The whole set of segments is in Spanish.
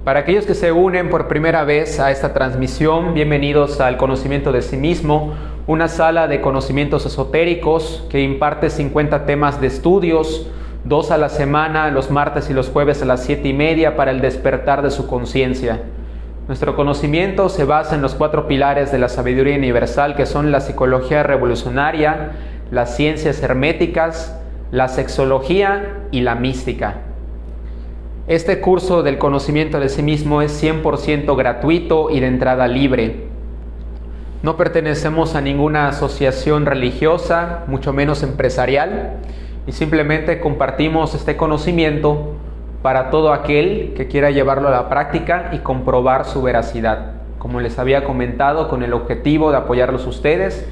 Para aquellos que se unen por primera vez a esta transmisión, bienvenidos al Conocimiento de sí mismo, una sala de conocimientos esotéricos que imparte 50 temas de estudios, 2 a la semana, los martes y los jueves a las 7:30 para el despertar de su conciencia. Nuestro conocimiento se basa en los 4 pilares de la sabiduría universal, que son la psicología revolucionaria, las ciencias herméticas, la sexología y la mística. Este curso del conocimiento de sí mismo es 100% gratuito y de entrada libre. No pertenecemos a ninguna asociación religiosa, mucho menos empresarial, y simplemente compartimos este conocimiento para todo aquel que quiera llevarlo a la práctica y comprobar su veracidad. Como les había comentado, con el objetivo de apoyarlos ustedes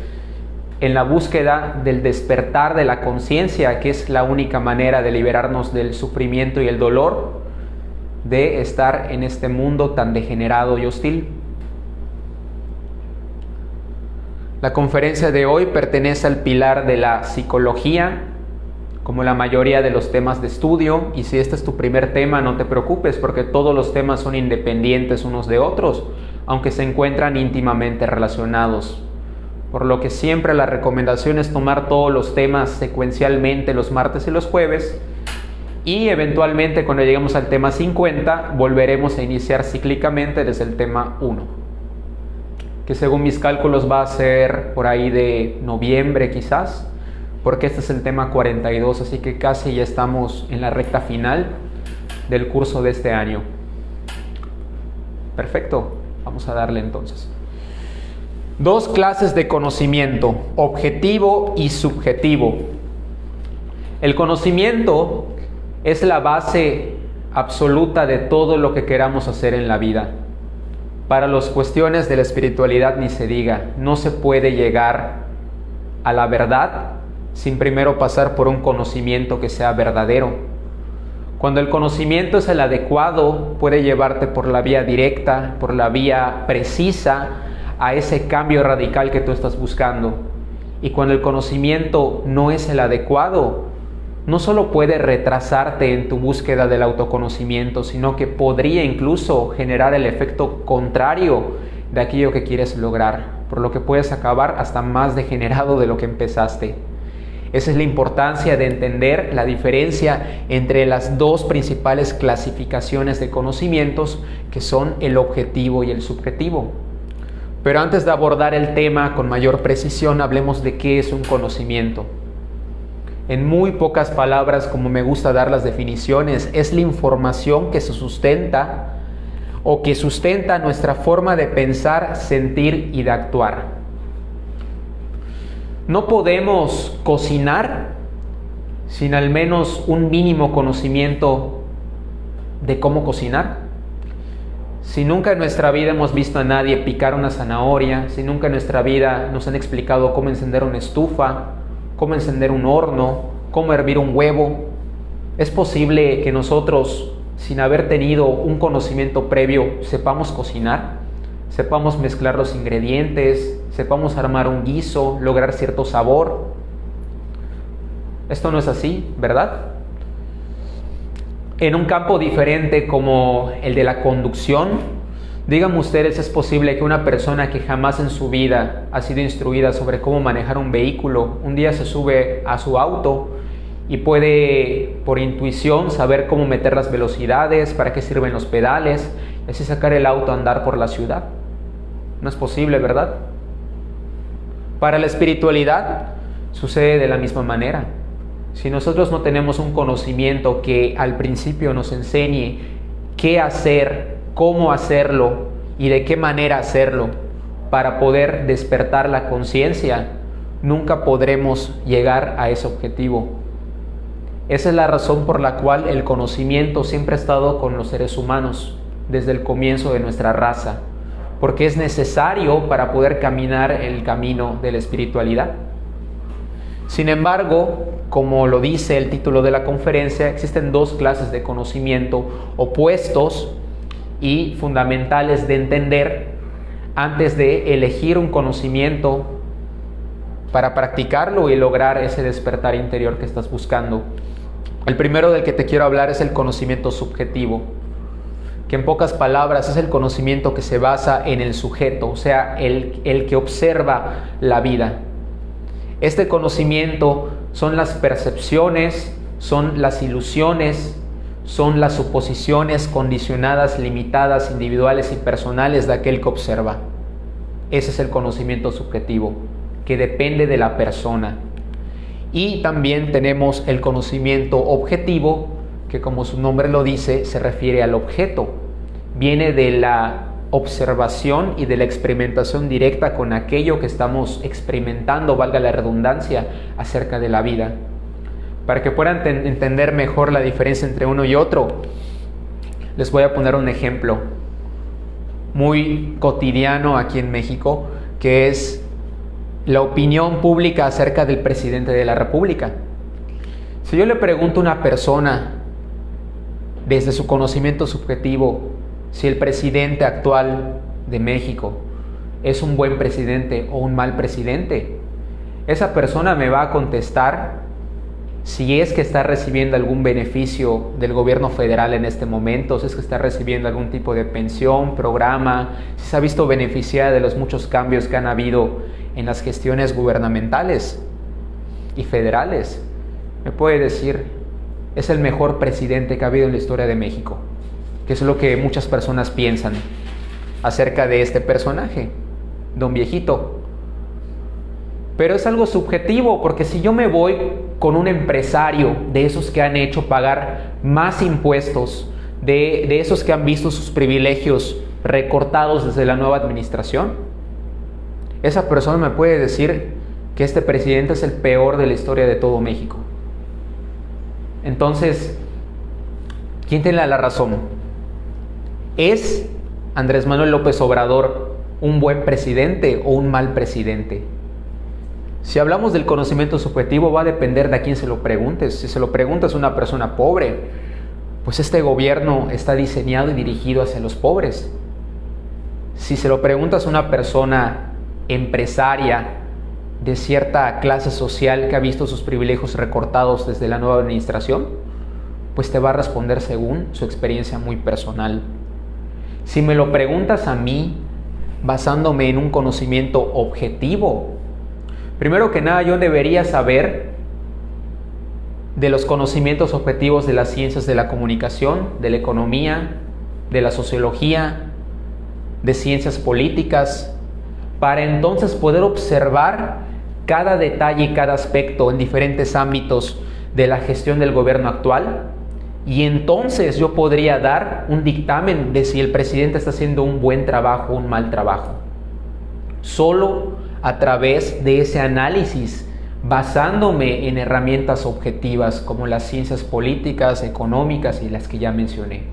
en la búsqueda del despertar de la conciencia, que es la única manera de liberarnos del sufrimiento y el dolor de estar en este mundo tan degenerado y hostil. La conferencia de hoy pertenece al pilar de la psicología, como la mayoría de los temas de estudio, y si este es tu primer tema, no te preocupes, porque todos los temas son independientes unos de otros, aunque se encuentran íntimamente relacionados. Por lo que siempre la recomendación es tomar todos los temas secuencialmente los martes y los jueves, y eventualmente cuando lleguemos al tema 50 volveremos a iniciar cíclicamente desde el tema 1, que según mis cálculos va a ser por ahí de noviembre quizás, porque este es el tema 42, así que casi ya estamos en la recta final del curso de este año. Perfecto, vamos a darle entonces. 2 clases de conocimiento, objetivo y subjetivo. El conocimiento es la base absoluta de todo lo que queramos hacer en la vida. Para las cuestiones de la espiritualidad ni se diga, no se puede llegar a la verdad sin primero pasar por un conocimiento que sea verdadero. Cuando el conocimiento es el adecuado, puede llevarte por la vía directa, por la vía precisa, a ese cambio radical que tú estás buscando. Y cuando el conocimiento no es el adecuado, no solo puede retrasarte en tu búsqueda del autoconocimiento, sino que podría incluso generar el efecto contrario de aquello que quieres lograr, por lo que puedes acabar hasta más degenerado de lo que empezaste. Esa es la importancia de entender la diferencia entre las 2 principales clasificaciones de conocimientos, que son el objetivo y el subjetivo. Pero antes de abordar el tema con mayor precisión, hablemos de qué es un conocimiento. En muy pocas palabras, como me gusta dar las definiciones, es la información que se sustenta o que sustenta nuestra forma de pensar, sentir y de actuar. No podemos cocinar sin al menos un mínimo conocimiento de cómo cocinar. Si nunca en nuestra vida hemos visto a nadie picar una zanahoria, si nunca en nuestra vida nos han explicado cómo encender una estufa, cómo encender un horno, cómo hervir un huevo, es posible que nosotros, sin haber tenido un conocimiento previo, sepamos cocinar, sepamos mezclar los ingredientes, sepamos armar un guiso, lograr cierto sabor. Esto no es así, ¿verdad? En un campo diferente como el de la conducción, díganme ustedes, ¿es posible que una persona que jamás en su vida ha sido instruida sobre cómo manejar un vehículo, un día se sube a su auto y puede por intuición saber cómo meter las velocidades, para qué sirven los pedales, y así sacar el auto a andar por la ciudad? No es posible, ¿verdad? Para la espiritualidad sucede de la misma manera. Si nosotros no tenemos un conocimiento que al principio nos enseñe qué hacer, cómo hacerlo y de qué manera hacerlo para poder despertar la conciencia, nunca podremos llegar a ese objetivo. Esa es la razón por la cual el conocimiento siempre ha estado con los seres humanos desde el comienzo de nuestra raza, porque es necesario para poder caminar el camino de la espiritualidad. Sin embargo, como lo dice el título de la conferencia, existen 2 clases de conocimiento opuestos y fundamentales de entender antes de elegir un conocimiento para practicarlo y lograr ese despertar interior que estás buscando. El primero del que te quiero hablar es el conocimiento subjetivo. que en pocas palabras es el conocimiento que se basa en el sujeto, o sea, el que observa la vida. Este conocimiento son las percepciones, son las ilusiones, son las suposiciones condicionadas, limitadas, individuales y personales de aquel que observa. Ese es el conocimiento subjetivo, que depende de la persona. Y también tenemos el conocimiento objetivo, que como su nombre lo dice, se refiere al objeto. Viene de la observación y de la experimentación directa con aquello que estamos experimentando, valga la redundancia, acerca de la vida. Para que puedan entender mejor la diferencia entre uno y otro, les voy a poner un ejemplo muy cotidiano aquí en México, que es la opinión pública acerca del presidente de la República. Si yo le pregunto a una persona, desde su conocimiento subjetivo, si el presidente actual de México es un buen presidente o un mal presidente, esa persona me va a contestar si es que está recibiendo algún beneficio del gobierno federal en este momento, si es que está recibiendo algún tipo de pensión, programa, si se ha visto beneficiada de los muchos cambios que han habido en las gestiones gubernamentales y federales. Me puede decir, es el mejor presidente que ha habido en la historia de México, que es lo que muchas personas piensan acerca de este personaje, don viejito. Pero es algo subjetivo, porque si yo me voy con un empresario de esos que han hecho pagar más impuestos, de esos que han visto sus privilegios recortados desde la nueva administración, esa persona me puede decir que este presidente es el peor de la historia de todo México. Entonces, ¿quién tiene la razón? ¿Es Andrés Manuel López Obrador un buen presidente o un mal presidente? Si hablamos del conocimiento subjetivo, va a depender de a quién se lo preguntes. Si se lo preguntas a una persona pobre, pues este gobierno está diseñado y dirigido hacia los pobres. Si se lo preguntas a una persona empresaria de cierta clase social que ha visto sus privilegios recortados desde la nueva administración, pues te va a responder según su experiencia muy personal. Si me lo preguntas a mí, basándome en un conocimiento objetivo, primero que nada, yo debería saber de los conocimientos objetivos de las ciencias de la comunicación, de la economía, de la sociología, de ciencias políticas, para entonces poder observar cada detalle y cada aspecto en diferentes ámbitos de la gestión del gobierno actual. Y entonces yo podría dar un dictamen de si el presidente está haciendo un buen trabajo o un mal trabajo. Solo a través de ese análisis, basándome en herramientas objetivas como las ciencias políticas, económicas y las que ya mencioné.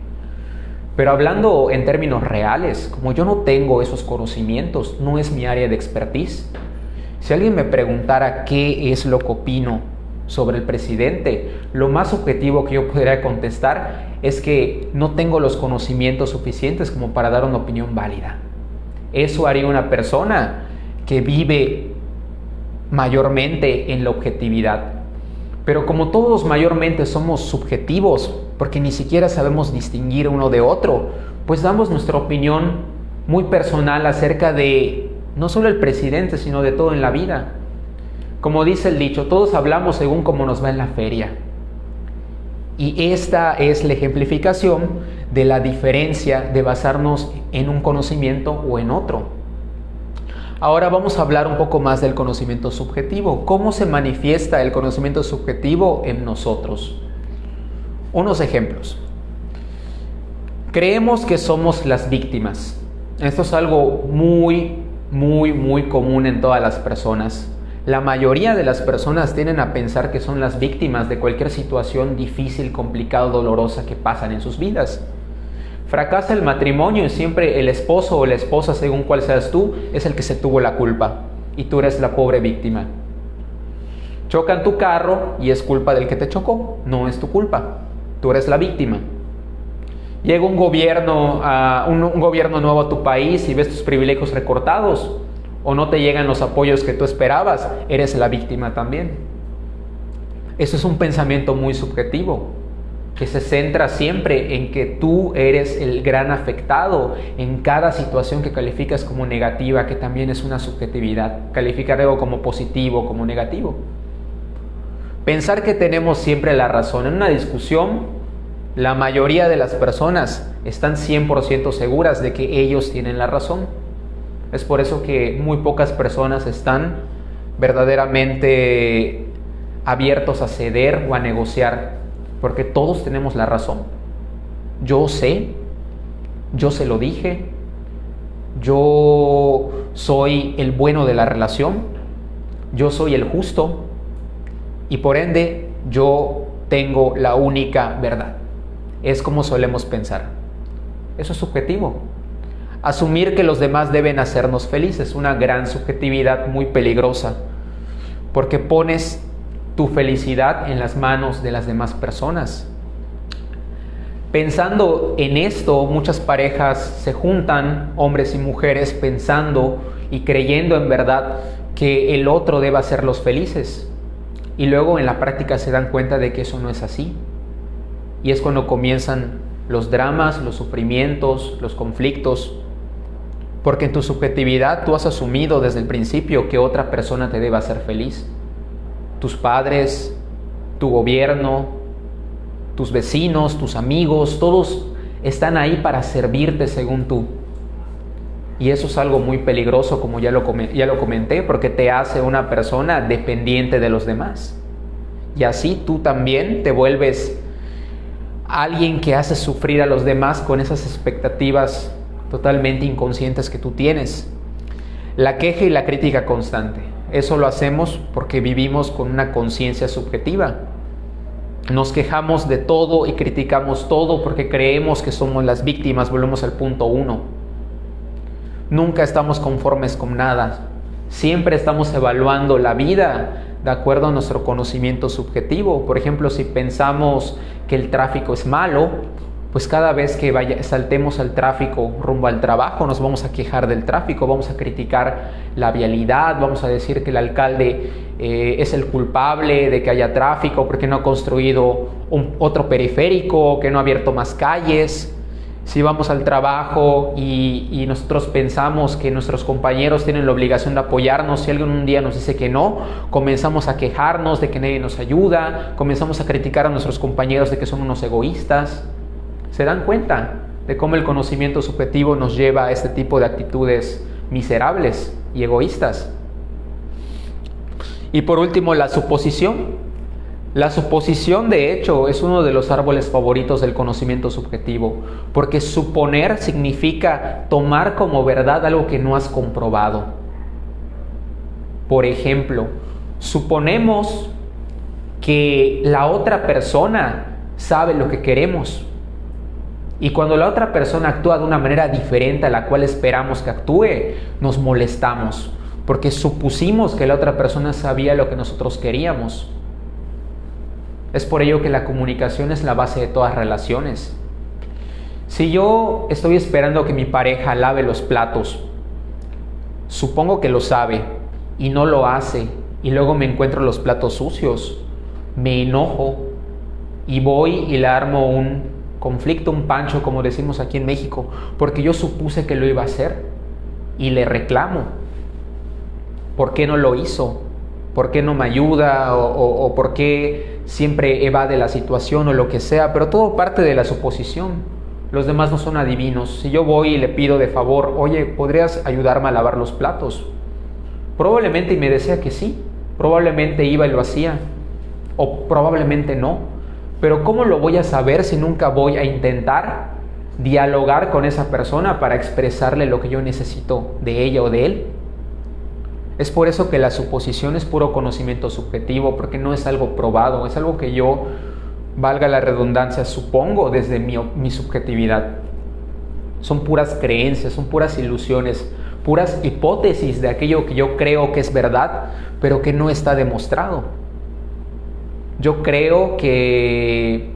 Pero hablando en términos reales, como yo no tengo esos conocimientos, no es mi área de expertise. Si alguien me preguntara qué es lo que opino sobre el presidente, lo más objetivo que yo podría contestar es que no tengo los conocimientos suficientes como para dar una opinión válida. Eso haría una persona que vive mayormente en la objetividad. Pero como todos mayormente somos subjetivos, porque ni siquiera sabemos distinguir uno de otro, pues damos nuestra opinión muy personal acerca de no solo el presidente, sino de todo en la vida. Como dice el dicho, todos hablamos según cómo nos va en la feria. Y esta es la ejemplificación de la diferencia de basarnos en un conocimiento o en otro. Ahora vamos a hablar un poco más del conocimiento subjetivo. ¿Cómo se manifiesta el conocimiento subjetivo en nosotros? Unos ejemplos. Creemos que somos las víctimas. Esto es algo muy común en todas las personas. La mayoría de las personas tienden a pensar que son las víctimas de cualquier situación difícil, complicada, dolorosa que pasan en sus vidas. Fracasa el matrimonio y siempre el esposo o la esposa, según cuál seas tú, es el que se tuvo la culpa y tú eres la pobre víctima. Chocan tu carro y es culpa del que te chocó, no es tu culpa, tú eres la víctima. Llega un gobierno nuevo a tu país y ves tus privilegios recortados o no te llegan los apoyos que tú esperabas, eres la víctima también. Eso es un pensamiento muy subjetivo. que se centra siempre en que tú eres el gran afectado en cada situación que calificas como negativa, que también es una subjetividad, calificar algo como positivo, como negativo. Pensar que tenemos siempre la razón. En una discusión, la mayoría de las personas están 100% seguras de que ellos tienen la razón. Es por eso que muy pocas personas están verdaderamente abiertos a ceder o a negociar, porque todos tenemos la razón. Yo sé, yo se lo dije, yo soy el bueno de la relación, yo soy el justo y por ende yo tengo la única verdad. Es como solemos pensar. Eso es subjetivo. Asumir que los demás deben hacernos felices, una gran subjetividad muy peligrosa, porque pones tu felicidad en las manos de las demás personas. Pensando en esto, muchas parejas se juntan, hombres y mujeres, pensando y creyendo en verdad que el otro debe hacerlos felices. Y luego en la práctica se dan cuenta de que eso no es así. Y es cuando comienzan los dramas, los sufrimientos, los conflictos. Porque en tu subjetividad tú has asumido desde el principio que otra persona te debe hacer feliz. Tus padres, tu gobierno, tus vecinos, tus amigos, todos están ahí para servirte según tú. Y eso es algo muy peligroso, como ya lo comenté, porque te hace una persona dependiente de los demás. Y así tú también te vuelves alguien que hace sufrir a los demás con esas expectativas totalmente inconscientes que tú tienes. La queja y la crítica constante. Eso lo hacemos porque vivimos con una conciencia subjetiva. Nos quejamos de todo y criticamos todo porque creemos que somos las víctimas. Volvemos al punto 1. Nunca estamos conformes con nada. Siempre estamos evaluando la vida de acuerdo a nuestro conocimiento subjetivo. Por ejemplo, si pensamos que el tráfico es malo, pues cada vez que saltemos al tráfico rumbo al trabajo, nos vamos a quejar del tráfico, vamos a criticar la vialidad, vamos a decir que el alcalde es el culpable de que haya tráfico porque no ha construido otro periférico, que no ha abierto más calles. Si vamos al trabajo y nosotros pensamos que nuestros compañeros tienen la obligación de apoyarnos, si alguien un día nos dice que no, comenzamos a quejarnos de que nadie nos ayuda, comenzamos a criticar a nuestros compañeros de que son unos egoístas. ¿Se dan cuenta de cómo el conocimiento subjetivo nos lleva a este tipo de actitudes miserables y egoístas? Y por último, la suposición. La suposición, de hecho, es uno de los árboles favoritos del conocimiento subjetivo, porque suponer significa tomar como verdad algo que no has comprobado. Por ejemplo, suponemos que la otra persona sabe lo que queremos. Y cuando la otra persona actúa de una manera diferente a la cual esperamos que actúe, nos molestamos, porque supusimos que la otra persona sabía lo que nosotros queríamos. Es por ello que la comunicación es la base de todas relaciones. Si yo estoy esperando que mi pareja lave los platos, supongo que lo sabe y no lo hace, y luego me encuentro los platos sucios, me enojo y voy y le armo un conflicto, un pancho, como decimos aquí en México, porque yo supuse que lo iba a hacer y le reclamo. ¿Por qué no lo hizo? ¿Por qué no me ayuda? ¿O por qué siempre evade la situación o lo que sea? Pero todo parte de la suposición. Los demás no son adivinos. Si yo voy y le pido de favor, oye, ¿podrías ayudarme a lavar los platos? Probablemente me decía que sí. Probablemente iba y lo hacía. O probablemente no. Pero ¿cómo lo voy a saber si nunca voy a intentar dialogar con esa persona para expresarle lo que yo necesito de ella o de él? Es por eso que la suposición es puro conocimiento subjetivo, porque no es algo probado, es algo que yo, valga la redundancia, supongo desde mi subjetividad. Son puras creencias, son puras ilusiones, puras hipótesis de aquello que yo creo que es verdad, pero que no está demostrado. Yo creo que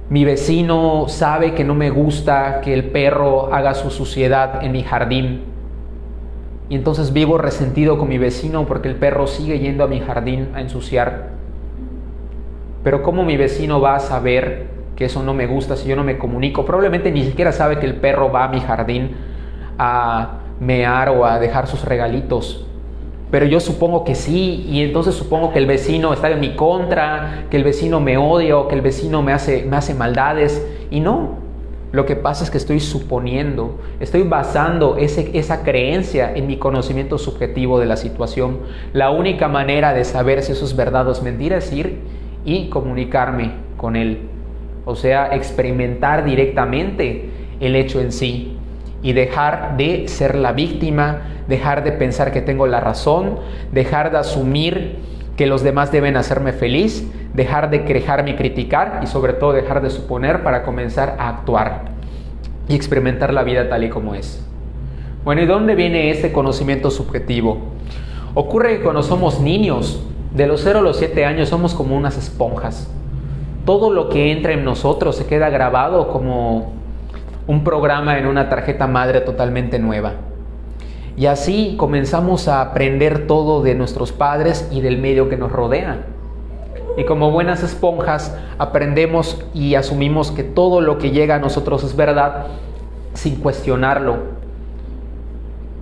mi vecino sabe que no me gusta que el perro haga su suciedad en mi jardín. Y entonces vivo resentido con mi vecino porque el perro sigue yendo a mi jardín a ensuciar. Pero ¿cómo mi vecino va a saber que eso no me gusta si yo no me comunico? Probablemente ni siquiera sabe que el perro va a mi jardín a mear o a dejar sus regalitos. Pero yo supongo que sí, y entonces supongo que el vecino está en mi contra, que el vecino me odia o que el vecino me hace maldades. Y no, lo que pasa es que estoy suponiendo, estoy basando esa creencia en mi conocimiento subjetivo de la situación. La única manera de saber si eso es verdad o es mentira es ir y comunicarme con él. O sea, experimentar directamente el hecho en sí y dejar de ser la víctima, dejar de pensar que tengo la razón, dejar de asumir que los demás deben hacerme feliz, dejar de quejarme y criticar y sobre todo dejar de suponer para comenzar a actuar y experimentar la vida tal y como es. Bueno, ¿y dónde viene este conocimiento subjetivo? Ocurre que cuando somos niños, de los 0 a los 7 años, somos como unas esponjas. Todo lo que entra en nosotros se queda grabado como un programa en una tarjeta madre totalmente nueva. Y así comenzamos a aprender todo de nuestros padres y del medio que nos rodea. Y como buenas esponjas aprendemos y asumimos que todo lo que llega a nosotros es verdad sin cuestionarlo.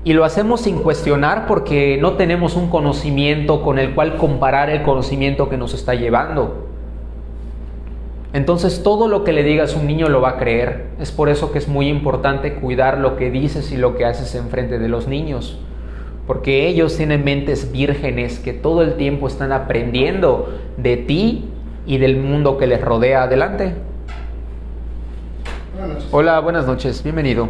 Y lo hacemos sin cuestionar porque no tenemos un conocimiento con el cual comparar el conocimiento que nos está llevando. Entonces todo lo que le digas a un niño lo va a creer. Es por eso que es muy importante cuidar lo que dices y lo que haces enfrente de los niños. Porque ellos tienen mentes vírgenes que todo el tiempo están aprendiendo de ti y del mundo que les rodea. Adelante. Buenas noches. Hola, buenas noches. Bienvenido.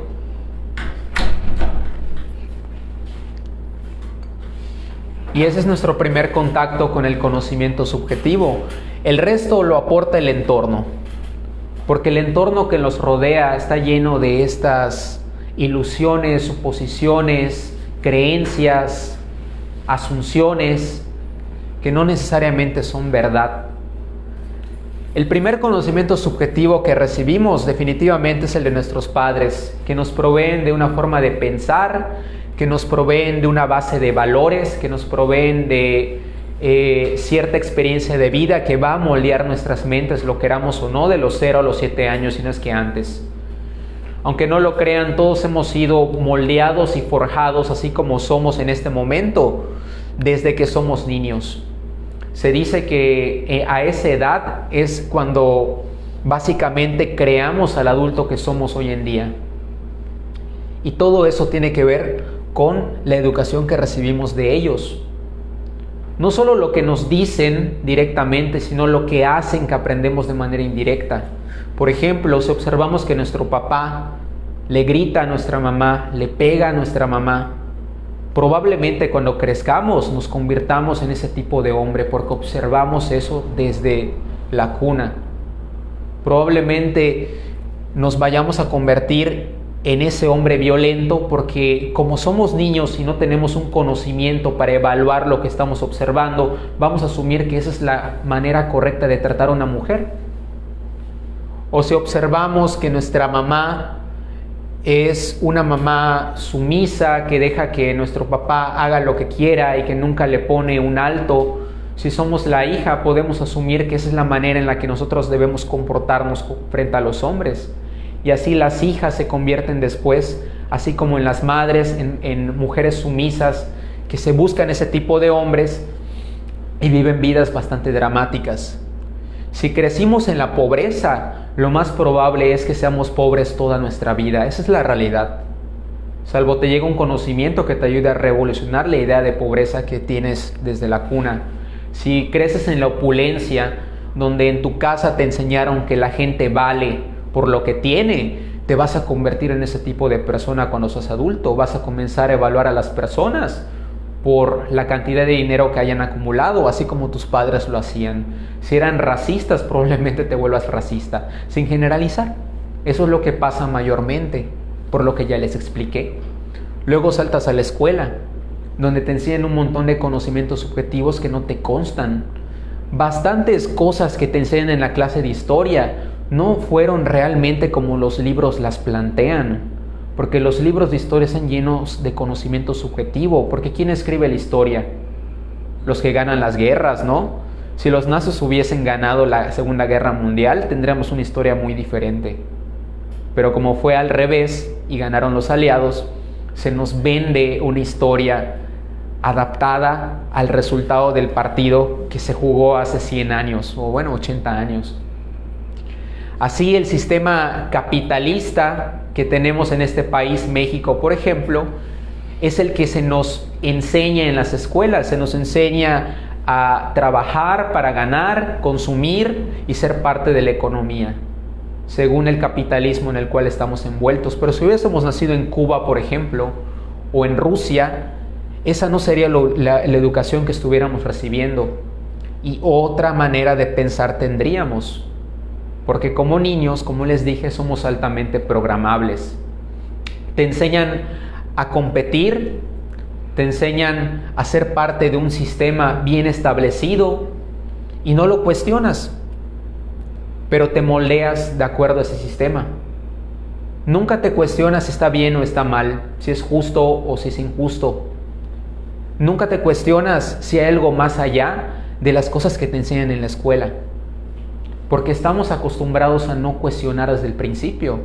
Y ese es nuestro primer contacto con el conocimiento subjetivo. El resto lo aporta el entorno, porque el entorno que nos rodea está lleno de estas ilusiones, suposiciones, creencias, asunciones que no necesariamente son verdad. El primer conocimiento subjetivo que recibimos definitivamente es el de nuestros padres, que nos proveen de una forma de pensar, que nos proveen de una base de valores, que nos proveen de cierta experiencia de vida que va a moldear nuestras mentes, lo queramos o no, de los 0 a los 7 años, si no es que antes. Aunque no lo crean, todos hemos sido moldeados y forjados así como somos en este momento, desde que somos niños. Se dice que a esa edad es cuando básicamente creamos al adulto que somos hoy en día. Y todo eso tiene que ver con la educación que recibimos de ellos. No solo lo que nos dicen directamente, sino lo que hacen que aprendemos de manera indirecta. Por ejemplo, si observamos que nuestro papá le grita a nuestra mamá, le pega a nuestra mamá, probablemente cuando crezcamos nos convirtamos en ese tipo de hombre porque observamos eso desde la cuna. Probablemente nos vayamos a convertir en ese hombre violento porque como somos niños y no tenemos un conocimiento para evaluar lo que estamos observando, vamos a asumir que esa es la manera correcta de tratar a una mujer. O si observamos que nuestra mamá es una mamá sumisa que deja que nuestro papá haga lo que quiera y que nunca le pone un alto, si somos la hija podemos asumir que esa es la manera en la que nosotros debemos comportarnos frente a los hombres. Y así las hijas se convierten después, así como en las madres, en mujeres sumisas que se buscan ese tipo de hombres y viven vidas bastante dramáticas. Si crecimos en la pobreza, lo más probable es que seamos pobres toda nuestra vida. Esa es la realidad. Salvo te llega un conocimiento que te ayude a revolucionar la idea de pobreza que tienes desde la cuna. Si creces en la opulencia, donde en tu casa te enseñaron que la gente vale por lo que tiene, te vas a convertir en ese tipo de persona cuando seas adulto. Vas a comenzar a evaluar a las personas por la cantidad de dinero que hayan acumulado, así como tus padres lo hacían. Si eran racistas, probablemente te vuelvas racista, sin generalizar. Eso es lo que pasa mayormente, por lo que ya les expliqué. Luego saltas a la escuela, donde te enseñan un montón de conocimientos subjetivos que no te constan. Bastantes cosas que te enseñan en la clase de historia no fueron realmente como los libros las plantean, porque los libros de historia están llenos de conocimiento subjetivo. Porque ¿quién escribe la historia? Los que ganan las guerras, ¿no? Si los nazis hubiesen ganado la Segunda Guerra Mundial, tendríamos una historia muy diferente. Pero como fue al revés y ganaron los aliados, se nos vende una historia adaptada al resultado del partido que se jugó hace 100 años, o bueno, 80 años. Así el sistema capitalista que tenemos en este país, México, por ejemplo, es el que se nos enseña en las escuelas, se nos enseña a trabajar para ganar, consumir y ser parte de la economía, según el capitalismo en el cual estamos envueltos. Pero si hubiésemos nacido en Cuba, por ejemplo, o en Rusia, esa no sería la educación que estuviéramos recibiendo, y otra manera de pensar tendríamos, porque como niños, como les dije, somos altamente programables. Te enseñan a competir, te enseñan a ser parte de un sistema bien establecido y no lo cuestionas, pero te moldeas de acuerdo a ese sistema. Nunca te cuestionas si está bien o está mal, si es justo o si es injusto. Nunca te cuestionas si hay algo más allá de las cosas que te enseñan en la escuela, porque estamos acostumbrados a no cuestionar desde el principio.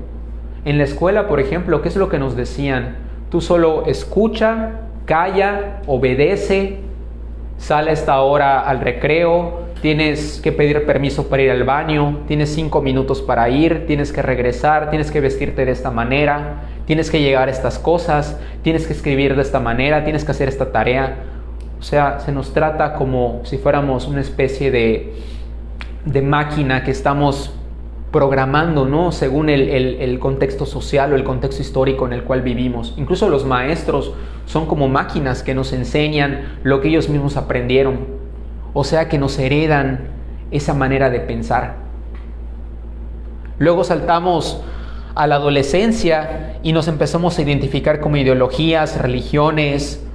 En la escuela, por ejemplo, ¿qué es lo que nos decían? Tú solo escucha, calla, obedece, sale a esta hora al recreo, tienes que pedir permiso para ir al baño, tienes 5 minutos para ir, tienes que regresar, tienes que vestirte de esta manera, tienes que llegar a estas cosas, tienes que escribir de esta manera, tienes que hacer esta tarea. O sea, se nos trata como si fuéramos una especie de máquina que estamos programando, ¿no? Según el contexto social o el contexto histórico en el cual vivimos. Incluso los maestros son como máquinas que nos enseñan lo que ellos mismos aprendieron. O sea, que nos heredan esa manera de pensar. Luego saltamos a la adolescencia y nos empezamos a identificar como ideologías, religiones,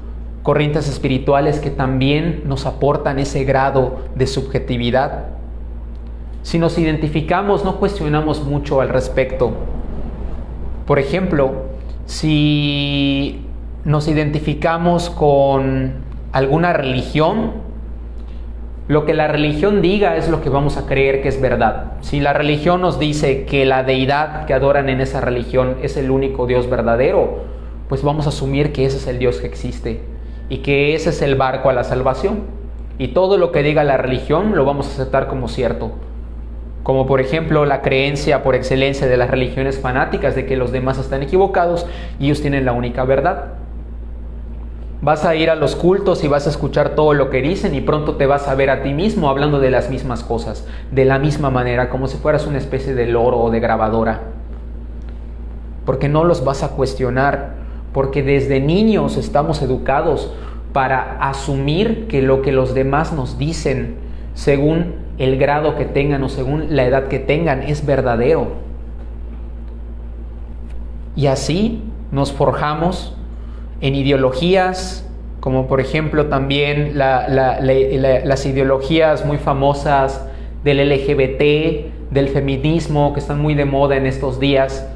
corrientes espirituales que también nos aportan ese grado de subjetividad. Si nos identificamos, no cuestionamos mucho al respecto. Por ejemplo, si nos identificamos con alguna religión, lo que la religión diga es lo que vamos a creer que es verdad. Si la religión nos dice que la deidad que adoran en esa religión es el único Dios verdadero, pues vamos a asumir que ese es el Dios que existe y que ese es el barco a la salvación. Y todo lo que diga la religión lo vamos a aceptar como cierto. Como por ejemplo la creencia por excelencia de las religiones fanáticas de que los demás están equivocados y ellos tienen la única verdad. Vas a ir a los cultos y vas a escuchar todo lo que dicen y pronto te vas a ver a ti mismo hablando de las mismas cosas, de la misma manera, como si fueras una especie de loro o de grabadora. Porque no los vas a cuestionar, porque desde niños estamos educados para asumir que lo que los demás nos dicen, según el grado que tengan o según la edad que tengan, es verdadero. Y así nos forjamos en ideologías, como por ejemplo también las ideologías muy famosas del LGBT, del feminismo, que están muy de moda en estos días,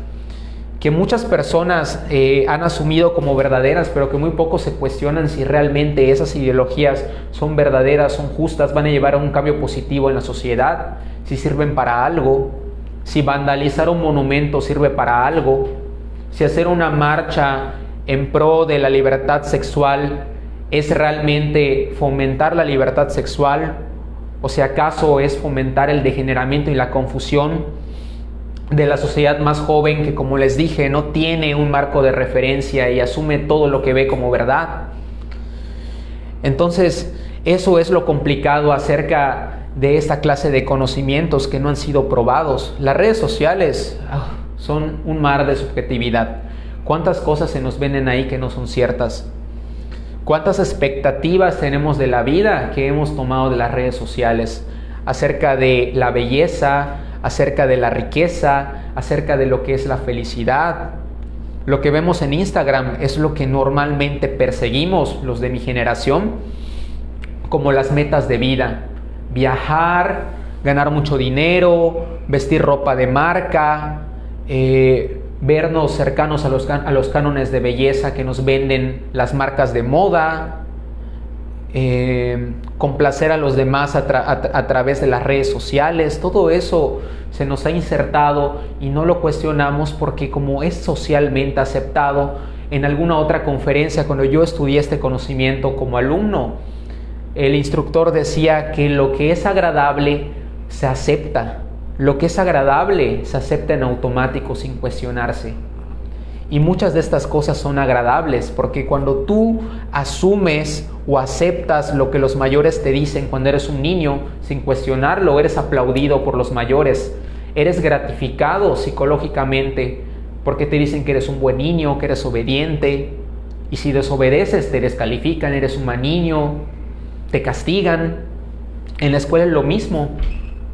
que muchas personas han asumido como verdaderas, pero que muy pocos se cuestionan si realmente esas ideologías son verdaderas, son justas, van a llevar a un cambio positivo en la sociedad, si sirven para algo, si vandalizar un monumento sirve para algo, si hacer una marcha en pro de la libertad sexual es realmente fomentar la libertad sexual, o si acaso es fomentar el degeneramiento y la confusión de la sociedad más joven que, como les dije, no tiene un marco de referencia y asume todo lo que ve como verdad. Entonces, eso es lo complicado acerca de esta clase de conocimientos que no han sido probados. Las redes sociales son un mar de subjetividad. ¿Cuántas cosas se nos venden ahí que no son ciertas? ¿Cuántas expectativas tenemos de la vida que hemos tomado de las redes sociales? Acerca de la belleza, acerca de la riqueza, acerca de lo que es la felicidad. Lo que vemos en Instagram es lo que normalmente perseguimos los de mi generación como las metas de vida. Viajar, ganar mucho dinero, vestir ropa de marca, vernos cercanos a los cánones de belleza que nos venden las marcas de moda, complacer a los demás a través de las redes sociales. Todo eso se nos ha insertado y no lo cuestionamos porque como es socialmente aceptado. En alguna otra conferencia, cuando yo estudié este conocimiento como alumno, el instructor decía que lo que es agradable se acepta. Lo que es agradable se acepta en automático sin cuestionarse. Y muchas de estas cosas son agradables porque cuando tú asumes o aceptas lo que los mayores te dicen cuando eres un niño, sin cuestionarlo, eres aplaudido por los mayores, eres gratificado psicológicamente porque te dicen que eres un buen niño, que eres obediente, y si desobedeces te descalifican, eres un mal niño, te castigan. En la escuela es lo mismo,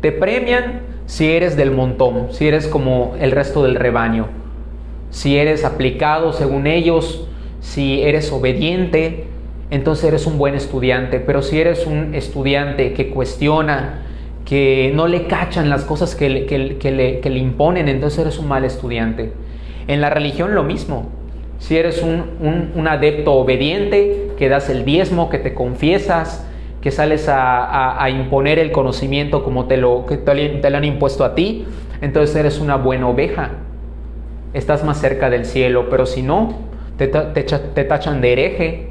te premian si eres del montón, si eres como el resto del rebaño. Si eres aplicado según ellos, si eres obediente, entonces eres un buen estudiante. Pero si eres un estudiante que cuestiona, que no le cachan las cosas que le imponen, entonces eres un mal estudiante. En la religión lo mismo. Si eres un adepto obediente, que das el diezmo, que te confiesas, que sales a imponer el conocimiento como te lo han impuesto a ti, entonces eres una buena oveja. Estás más cerca del cielo. Pero si no, te tachan de hereje,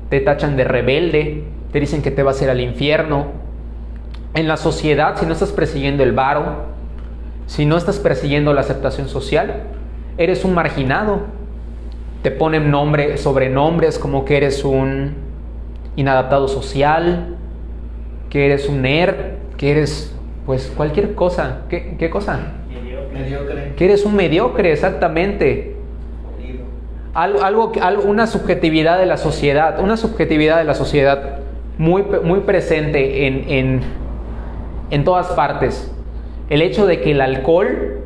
te tachan de rebelde, te dicen que te vas a ir al infierno. En la sociedad, si no estás persiguiendo el varo, si no estás persiguiendo la aceptación social, eres un marginado. Te ponen sobrenombres como que eres un inadaptado social, que eres un nerd, que eres pues cualquier cosa. ¿Qué cosa? Mediocre. Que eres un mediocre, exactamente. Una subjetividad de la sociedad, muy presente en todas partes. El hecho de que el alcohol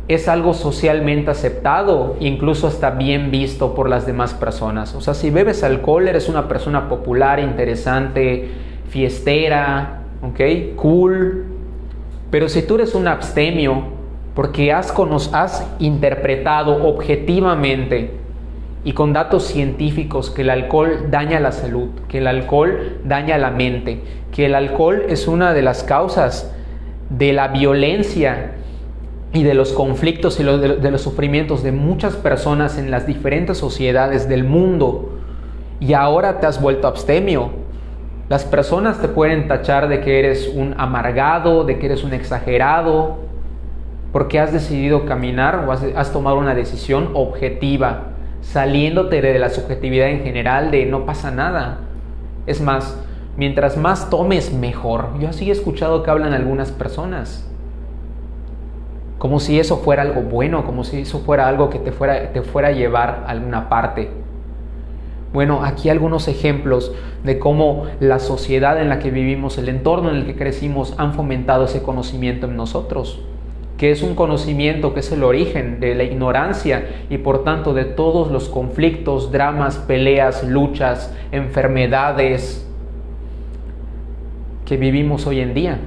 es algo socialmente aceptado, incluso está bien visto por las demás personas. O sea, si bebes alcohol eres una persona popular, interesante, fiestera, ¿ok? Cool. Pero si tú eres un abstemio, porque has interpretado objetivamente y con datos científicos que el alcohol daña la salud, que el alcohol daña la mente, que el alcohol es una de las causas de la violencia y de los conflictos y de los sufrimientos de muchas personas en las diferentes sociedades del mundo, y ahora te has vuelto abstemio, las personas te pueden tachar de que eres un amargado, de que eres un exagerado, porque has decidido caminar o has tomado una decisión objetiva, saliéndote de la subjetividad en general de no pasa nada. Es más, mientras más tomes, mejor. Yo así he escuchado que hablan algunas personas, como si eso fuera algo bueno, como si eso fuera algo que te fuera a llevar a alguna parte. Bueno, aquí algunos ejemplos de cómo la sociedad en la que vivimos, el entorno en el que crecimos, han fomentado ese conocimiento en nosotros, que es un conocimiento que es el origen de la ignorancia y por tanto de todos los conflictos, dramas, peleas, luchas, enfermedades que vivimos hoy en día.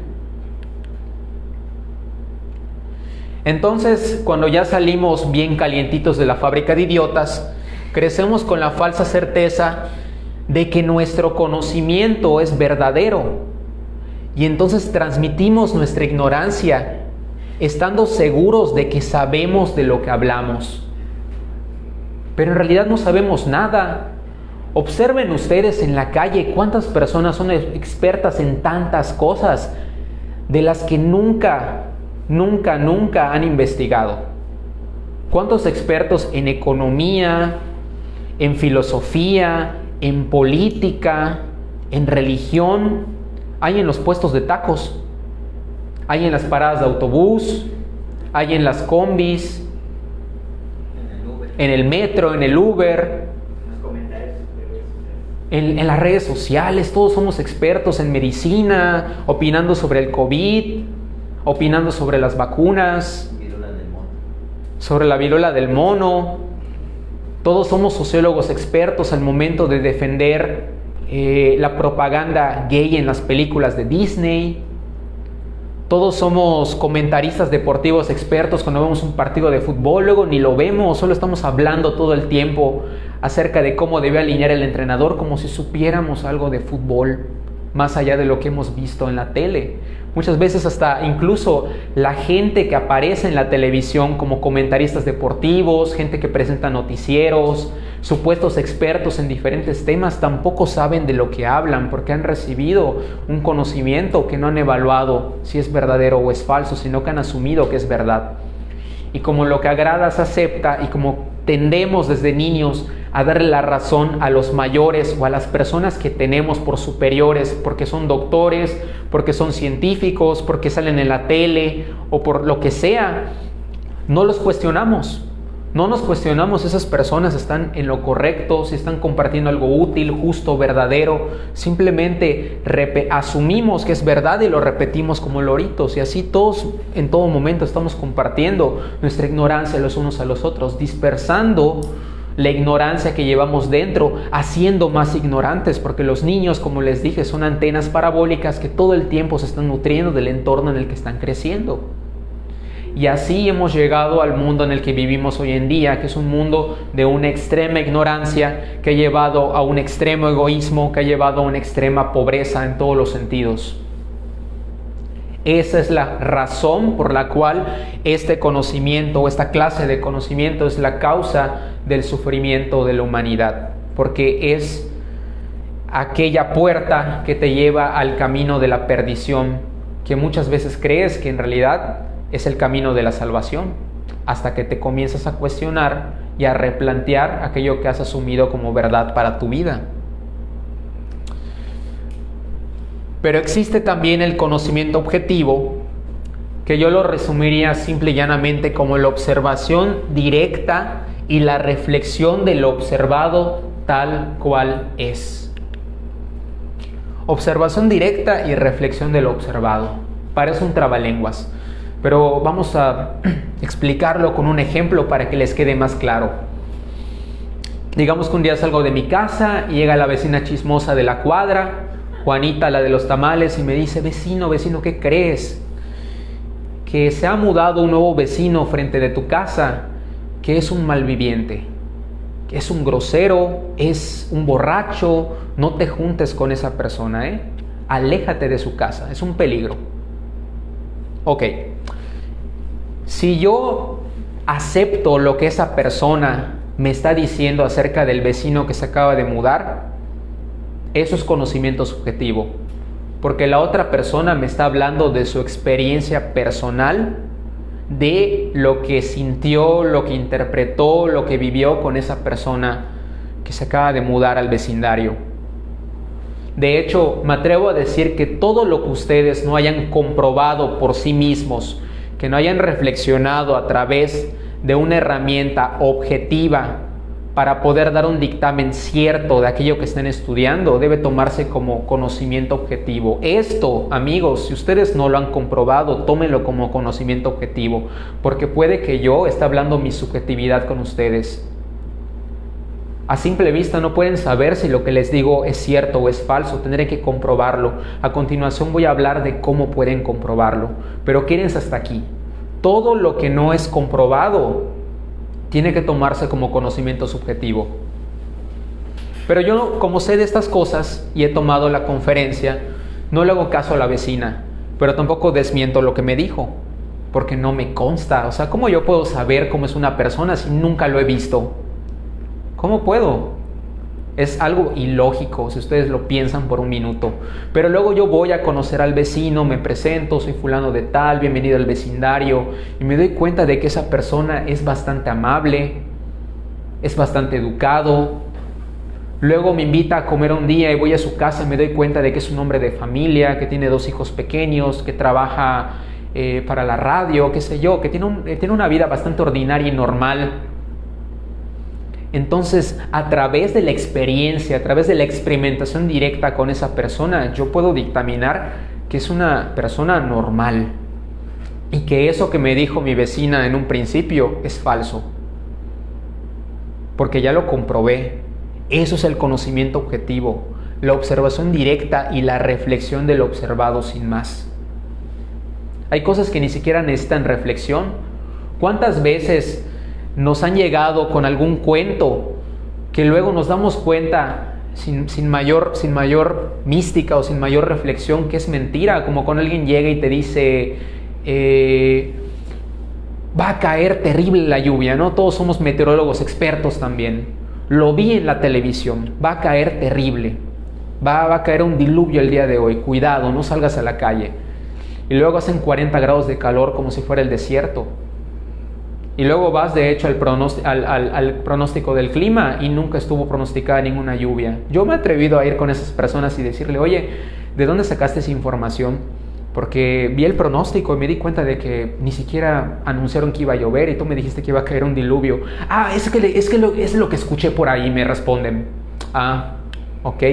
Entonces, cuando ya salimos bien calientitos de la fábrica de idiotas, crecemos con la falsa certeza de que nuestro conocimiento es verdadero y entonces transmitimos nuestra ignorancia estando seguros de que sabemos de lo que hablamos. Pero en realidad no sabemos nada. Observen ustedes en la calle cuántas personas son expertas en tantas cosas de las que nunca han investigado. ¿Cuántos expertos en economía, en filosofía, en política, en religión hay en los puestos de tacos? Hay en las paradas de autobús, hay en las combis, en el metro, en el Uber, en las redes sociales. Todos somos expertos en medicina, opinando sobre el COVID, opinando sobre las vacunas, sobre la viruela del mono. Todos somos sociólogos expertos al momento de defender la propaganda gay en las películas de Disney. Todos somos comentaristas deportivos expertos cuando vemos un partido de fútbol, luego ni lo vemos, solo estamos hablando todo el tiempo acerca de cómo debe alinear el entrenador, como si supiéramos algo de fútbol, más allá de lo que hemos visto en la tele. Muchas veces hasta incluso la gente que aparece en la televisión como comentaristas deportivos, gente que presenta noticieros, supuestos expertos en diferentes temas, tampoco saben de lo que hablan porque han recibido un conocimiento que no han evaluado si es verdadero o es falso, sino que han asumido que es verdad. Y como lo que agrada se acepta y como tendemos desde niños a darle la razón a los mayores o a las personas que tenemos por superiores, porque son doctores, porque son científicos, porque salen en la tele o por lo que sea, no los cuestionamos. No nos cuestionamos si esas personas están en lo correcto, si están compartiendo algo útil, justo, verdadero. Simplemente asumimos que es verdad y lo repetimos como loritos. Y así todos en todo momento estamos compartiendo nuestra ignorancia los unos a los otros, dispersando la ignorancia que llevamos dentro, haciendo más ignorantes, porque los niños, como les dije, son antenas parabólicas que todo el tiempo se están nutriendo del entorno en el que están creciendo. Y así hemos llegado al mundo en el que vivimos hoy en día, que es un mundo de una extrema ignorancia, que ha llevado a un extremo egoísmo, que ha llevado a una extrema pobreza en todos los sentidos. Esa es la razón por la cual este conocimiento, o esta clase de conocimiento, es la causa del sufrimiento de la humanidad, porque es aquella puerta que te lleva al camino de la perdición, que muchas veces crees que en realidad es el camino de la salvación, hasta que te comienzas a cuestionar y a replantear aquello que has asumido como verdad para tu vida. Pero existe también el conocimiento objetivo, que yo lo resumiría simple y llanamente como la observación directa y la reflexión de lo observado tal cual es. Observación directa y reflexión de lo observado. Parece un trabalenguas, pero vamos a explicarlo con un ejemplo para que les quede más claro. Digamos que un día salgo de mi casa y llega la vecina chismosa de la cuadra, Juanita, la de los tamales, y me dice: vecino, ¿qué crees? Que se ha mudado un nuevo vecino frente de tu casa, que es un malviviente, que es un grosero, es un borracho. No te juntes con esa persona, aléjate de su casa, es un peligro. Ok, si yo acepto lo que esa persona me está diciendo acerca del vecino que se acaba de mudar, eso es conocimiento subjetivo, porque la otra persona me está hablando de su experiencia personal, de lo que sintió, lo que interpretó, lo que vivió con esa persona que se acaba de mudar al vecindario. De hecho, me atrevo a decir que todo lo que ustedes no hayan comprobado por sí mismos, que no hayan reflexionado a través de una herramienta objetiva para poder dar un dictamen cierto de aquello que estén estudiando, debe tomarse como conocimiento objetivo. Esto, amigos, si ustedes no lo han comprobado, tómenlo como conocimiento objetivo, porque puede que yo esté hablando mi subjetividad con ustedes. A simple vista no pueden saber si lo que les digo es cierto o es falso, tendré que comprobarlo. A continuación voy a hablar de cómo pueden comprobarlo, pero quédense hasta aquí. Todo lo que no es comprobado tiene que tomarse como conocimiento subjetivo. Pero yo, como sé de estas cosas y he tomado la conferencia, no le hago caso a la vecina, pero tampoco desmiento lo que me dijo, porque no me consta. O sea, ¿cómo yo puedo saber cómo es una persona si nunca lo he visto? ¿Cómo puedo? Es algo ilógico si ustedes lo piensan por un minuto. Pero luego yo voy a conocer al vecino, me presento, soy fulano de tal, bienvenido al vecindario, y me doy cuenta de que esa persona es bastante amable, es bastante educado. Luego me invita a comer un día y voy a su casa y me doy cuenta de que es un hombre de familia, que tiene 2 hijos pequeños, que trabaja para la radio, qué sé yo, que tiene una vida bastante ordinaria y normal. Entonces, a través de la experiencia, a través de la experimentación directa con esa persona, yo puedo dictaminar que es una persona normal y que eso que me dijo mi vecina en un principio es falso, porque ya lo comprobé. Eso es el conocimiento objetivo, la observación directa y la reflexión de lo observado sin más. Hay cosas que ni siquiera necesitan reflexión. ¿Cuántas veces nos han llegado con algún cuento que luego nos damos cuenta sin mayor mística o sin mayor reflexión que es mentira? Como cuando alguien llega y te dice, va a caer terrible la lluvia, ¿no? Todos somos meteorólogos expertos también. Lo vi en la televisión, va a caer terrible. Va a caer un diluvio el día de hoy, cuidado, no salgas a la calle. Y luego hacen 40 grados de calor como si fuera el desierto. Y luego vas de hecho al pronóstico del clima y nunca estuvo pronosticada ninguna lluvia. Yo me he atrevido a ir con esas personas y decirle, oye, ¿de dónde sacaste esa información? Porque vi el pronóstico y me di cuenta de que ni siquiera anunciaron que iba a llover y tú me dijiste que iba a caer un diluvio. Es lo que escuché por ahí, me responden. Ok,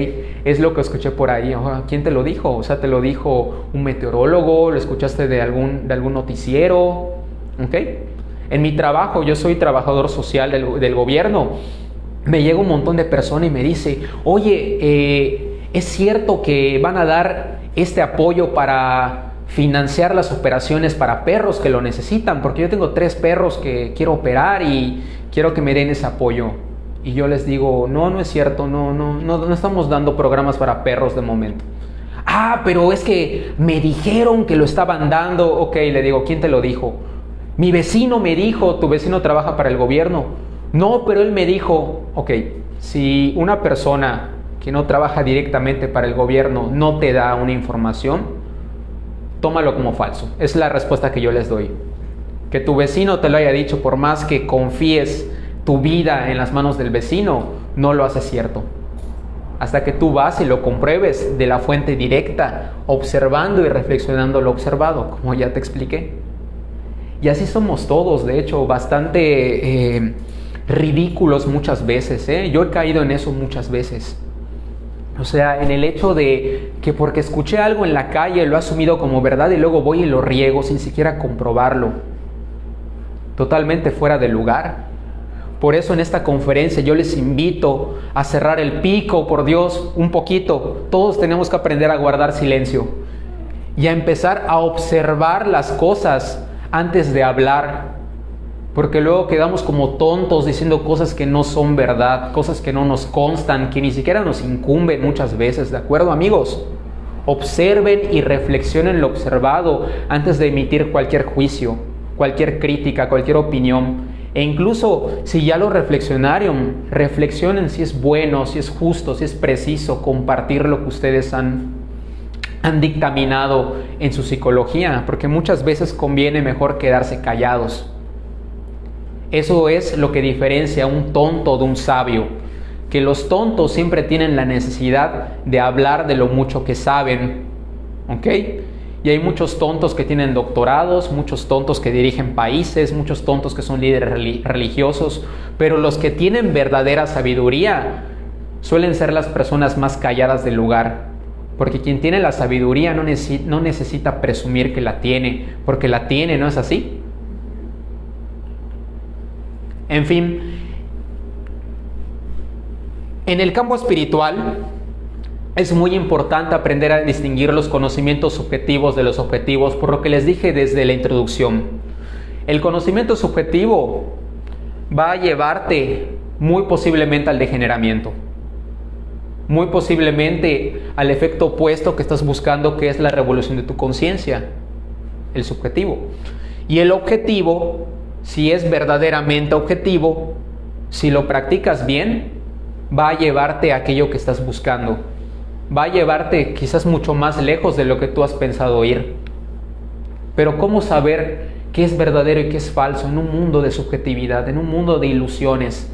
es lo que escuché por ahí. ¿Quién te lo dijo? O sea, ¿te lo dijo un meteorólogo? ¿Lo escuchaste de algún noticiero? Ok. En mi trabajo, yo soy trabajador social del gobierno. Me llega un montón de personas y me dice, oye, ¿es cierto que van a dar este apoyo para financiar las operaciones para perros que lo necesitan? Porque yo tengo 3 perros que quiero operar y quiero que me den ese apoyo. Y yo les digo, no es cierto, no estamos dando programas para perros de momento. Pero es que me dijeron que lo estaban dando. Ok, le digo, ¿quién te lo dijo? Mi vecino me dijo. ¿Tu vecino trabaja para el gobierno? No, pero él me dijo. Ok, si una persona que no trabaja directamente para el gobierno no te da una información, tómalo como falso. Es la respuesta que yo les doy. Que tu vecino te lo haya dicho, por más que confíes tu vida en las manos del vecino, no lo hace cierto. Hasta que tú vas y lo compruebes de la fuente directa, observando y reflexionando lo observado, como ya te expliqué. Y así somos todos, de hecho, bastante ridículos muchas veces. Yo he caído en eso muchas veces. O sea, en el hecho de que porque escuché algo en la calle lo he asumido como verdad y luego voy y lo riego sin siquiera comprobarlo. Totalmente fuera de lugar. Por eso en esta conferencia yo les invito a cerrar el pico, por Dios, un poquito. Todos tenemos que aprender a guardar silencio y a empezar a observar las cosas antes de hablar, porque luego quedamos como tontos diciendo cosas que no son verdad, cosas que no nos constan, que ni siquiera nos incumben muchas veces, ¿de acuerdo, amigos? Observen y reflexionen lo observado antes de emitir cualquier juicio, cualquier crítica, cualquier opinión. E incluso si ya lo reflexionaron, reflexionen si es bueno, si es justo, si es preciso compartir lo que ustedes han dictaminado en su psicología, porque muchas veces conviene mejor quedarse callados. Eso es lo que diferencia a un tonto de un sabio, que los tontos siempre tienen la necesidad de hablar de lo mucho que saben, ¿ok? Y hay muchos tontos que tienen doctorados, muchos tontos que dirigen países, muchos tontos que son líderes religiosos, pero los que tienen verdadera sabiduría suelen ser las personas más calladas del lugar, porque quien tiene la sabiduría no necesita presumir que la tiene, porque la tiene, ¿no es así? En fin, en el campo espiritual es muy importante aprender a distinguir los conocimientos subjetivos de los objetivos, por lo que les dije desde la introducción. El conocimiento subjetivo va a llevarte muy posiblemente al degeneramiento, muy posiblemente al efecto opuesto que estás buscando, que es la revolución de tu conciencia, el subjetivo. Y el objetivo, si es verdaderamente objetivo, si lo practicas bien, va a llevarte a aquello que estás buscando. Va a llevarte quizás mucho más lejos de lo que tú has pensado ir. Pero ¿cómo saber qué es verdadero y qué es falso en un mundo de subjetividad, en un mundo de ilusiones,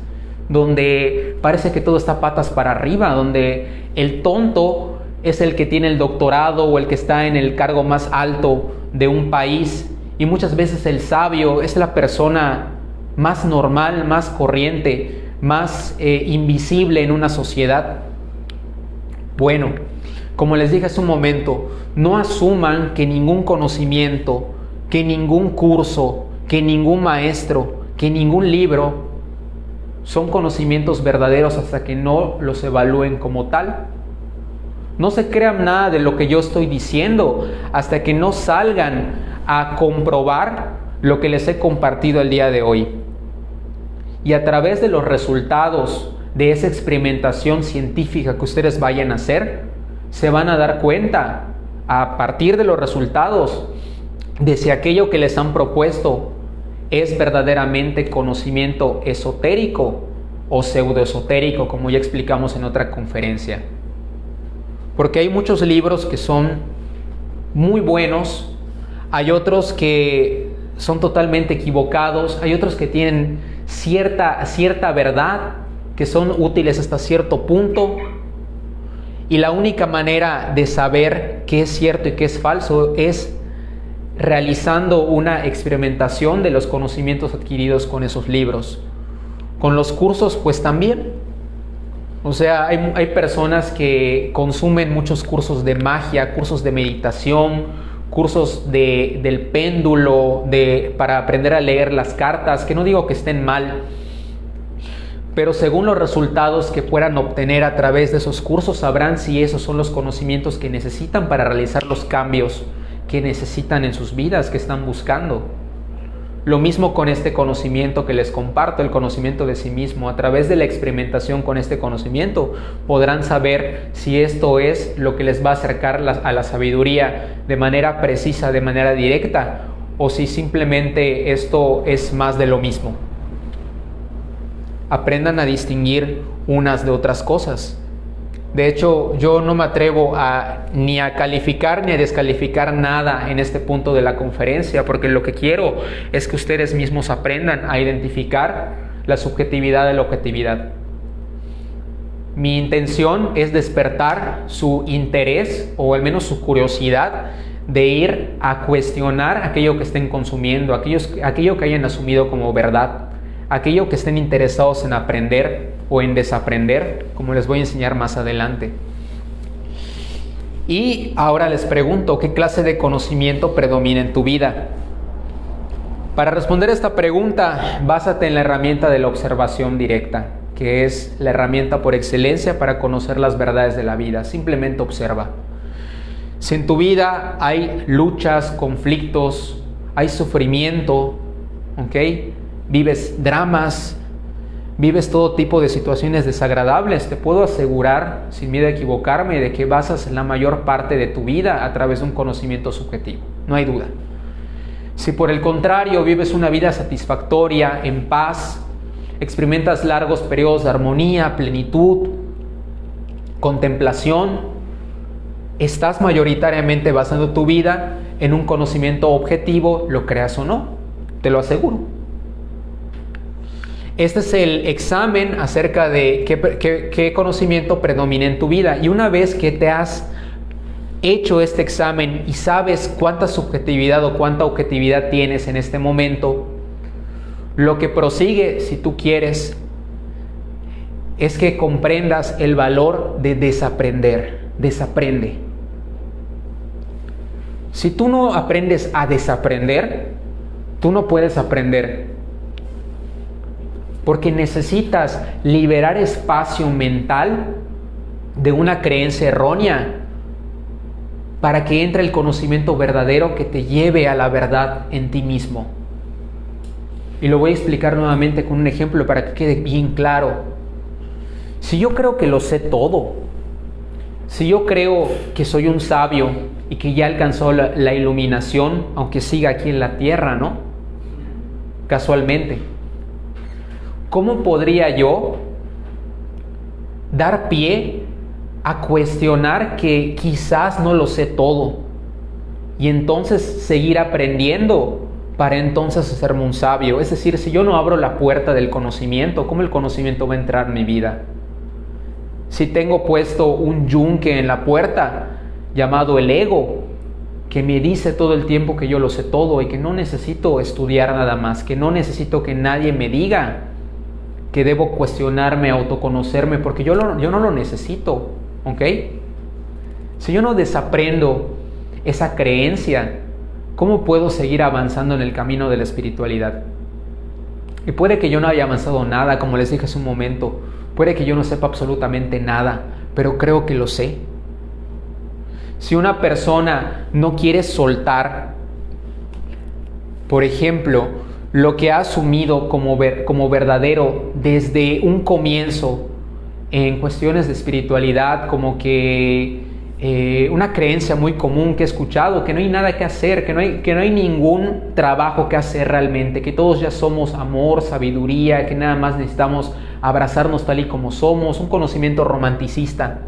donde parece que todo está patas para arriba, donde el tonto es el que tiene el doctorado o el que está en el cargo más alto de un país, y muchas veces el sabio es la persona más normal, más corriente, más invisible en una sociedad? Bueno, como les dije hace un momento, no asuman que ningún conocimiento, que ningún curso, que ningún maestro, que ningún libro son conocimientos verdaderos hasta que no los evalúen como tal. No se crean nada de lo que yo estoy diciendo hasta que no salgan a comprobar lo que les he compartido el día de hoy. Y a través de los resultados de esa experimentación científica que ustedes vayan a hacer, se van a dar cuenta, a partir de los resultados, de si aquello que les han propuesto es verdaderamente conocimiento esotérico o pseudoesotérico, como ya explicamos en otra conferencia. Porque hay muchos libros que son muy buenos, hay otros que son totalmente equivocados, hay otros que tienen cierta verdad, que son útiles hasta cierto punto, y la única manera de saber qué es cierto y qué es falso es realizando una experimentación de los conocimientos adquiridos con esos libros. Con los cursos, pues también. O sea, hay personas que consumen muchos cursos de magia, cursos de meditación, cursos del péndulo, para aprender a leer las cartas, que no digo que estén mal, pero según los resultados que puedan obtener a través de esos cursos, sabrán si esos son los conocimientos que necesitan para realizar los cambios que necesitan en sus vidas, que están buscando. Lo mismo con este conocimiento que les comparto, el conocimiento de sí mismo. A través de la experimentación con este conocimiento podrán saber si esto es lo que les va a acercar a la sabiduría de manera precisa, de manera directa, o si simplemente esto es más de lo mismo. Aprendan a distinguir unas de otras cosas. De hecho, yo no me atrevo ni a calificar ni a descalificar nada en este punto de la conferencia, porque lo que quiero es que ustedes mismos aprendan a identificar la subjetividad de la objetividad. Mi intención es despertar su interés, o al menos su curiosidad, de ir a cuestionar aquello que estén consumiendo, aquello que hayan asumido como verdad, aquello que estén interesados en aprender o en desaprender, como les voy a enseñar más adelante. Y ahora les pregunto, ¿qué clase de conocimiento predomina en tu vida? Para responder esta pregunta, básate en la herramienta de la observación directa, que es la herramienta por excelencia para conocer las verdades de la vida. Simplemente observa. Si en tu vida hay luchas, conflictos, hay sufrimiento, ¿ok? Vives dramas, vives todo tipo de situaciones desagradables, te puedo asegurar, sin miedo a equivocarme, de que basas la mayor parte de tu vida a través de un conocimiento subjetivo. No hay duda. Si por el contrario vives una vida satisfactoria, en paz, experimentas largos periodos de armonía, plenitud, contemplación, estás mayoritariamente basando tu vida en un conocimiento objetivo, lo creas o no, te lo aseguro. Este es el examen acerca de qué conocimiento predomina en tu vida. Y una vez que te has hecho este examen y sabes cuánta subjetividad o cuánta objetividad tienes en este momento, lo que prosigue, si tú quieres, es que comprendas el valor de desaprender. Desaprende. Si tú no aprendes a desaprender, tú no puedes aprender. Porque necesitas liberar espacio mental de una creencia errónea para que entre el conocimiento verdadero que te lleve a la verdad en ti mismo. Y lo voy a explicar nuevamente con un ejemplo para que quede bien claro. Si yo creo que lo sé todo, si yo creo que soy un sabio y que ya alcanzó la iluminación, aunque siga aquí en la tierra, ¿no? Casualmente. ¿Cómo podría yo dar pie a cuestionar que quizás no lo sé todo y entonces seguir aprendiendo para entonces hacerme un sabio? Es decir, si yo no abro la puerta del conocimiento, ¿cómo el conocimiento va a entrar en mi vida? Si tengo puesto un yunque en la puerta llamado el ego, que me dice todo el tiempo que yo lo sé todo y que no necesito estudiar nada más, que no necesito que nadie me diga que debo cuestionarme, autoconocerme, porque yo no lo necesito, ¿ok? Si yo no desaprendo esa creencia, ¿cómo puedo seguir avanzando en el camino de la espiritualidad? Y puede que yo no haya avanzado nada, como les dije hace un momento, puede que yo no sepa absolutamente nada, pero creo que lo sé. Si una persona no quiere soltar Por ejemplo, lo que ha asumido como verdadero desde un comienzo en cuestiones de espiritualidad, como que una creencia muy común que he escuchado, que no hay nada que hacer, que no hay ningún trabajo que hacer realmente, que todos ya somos amor, sabiduría, que nada más necesitamos abrazarnos tal y como somos, un conocimiento romanticista.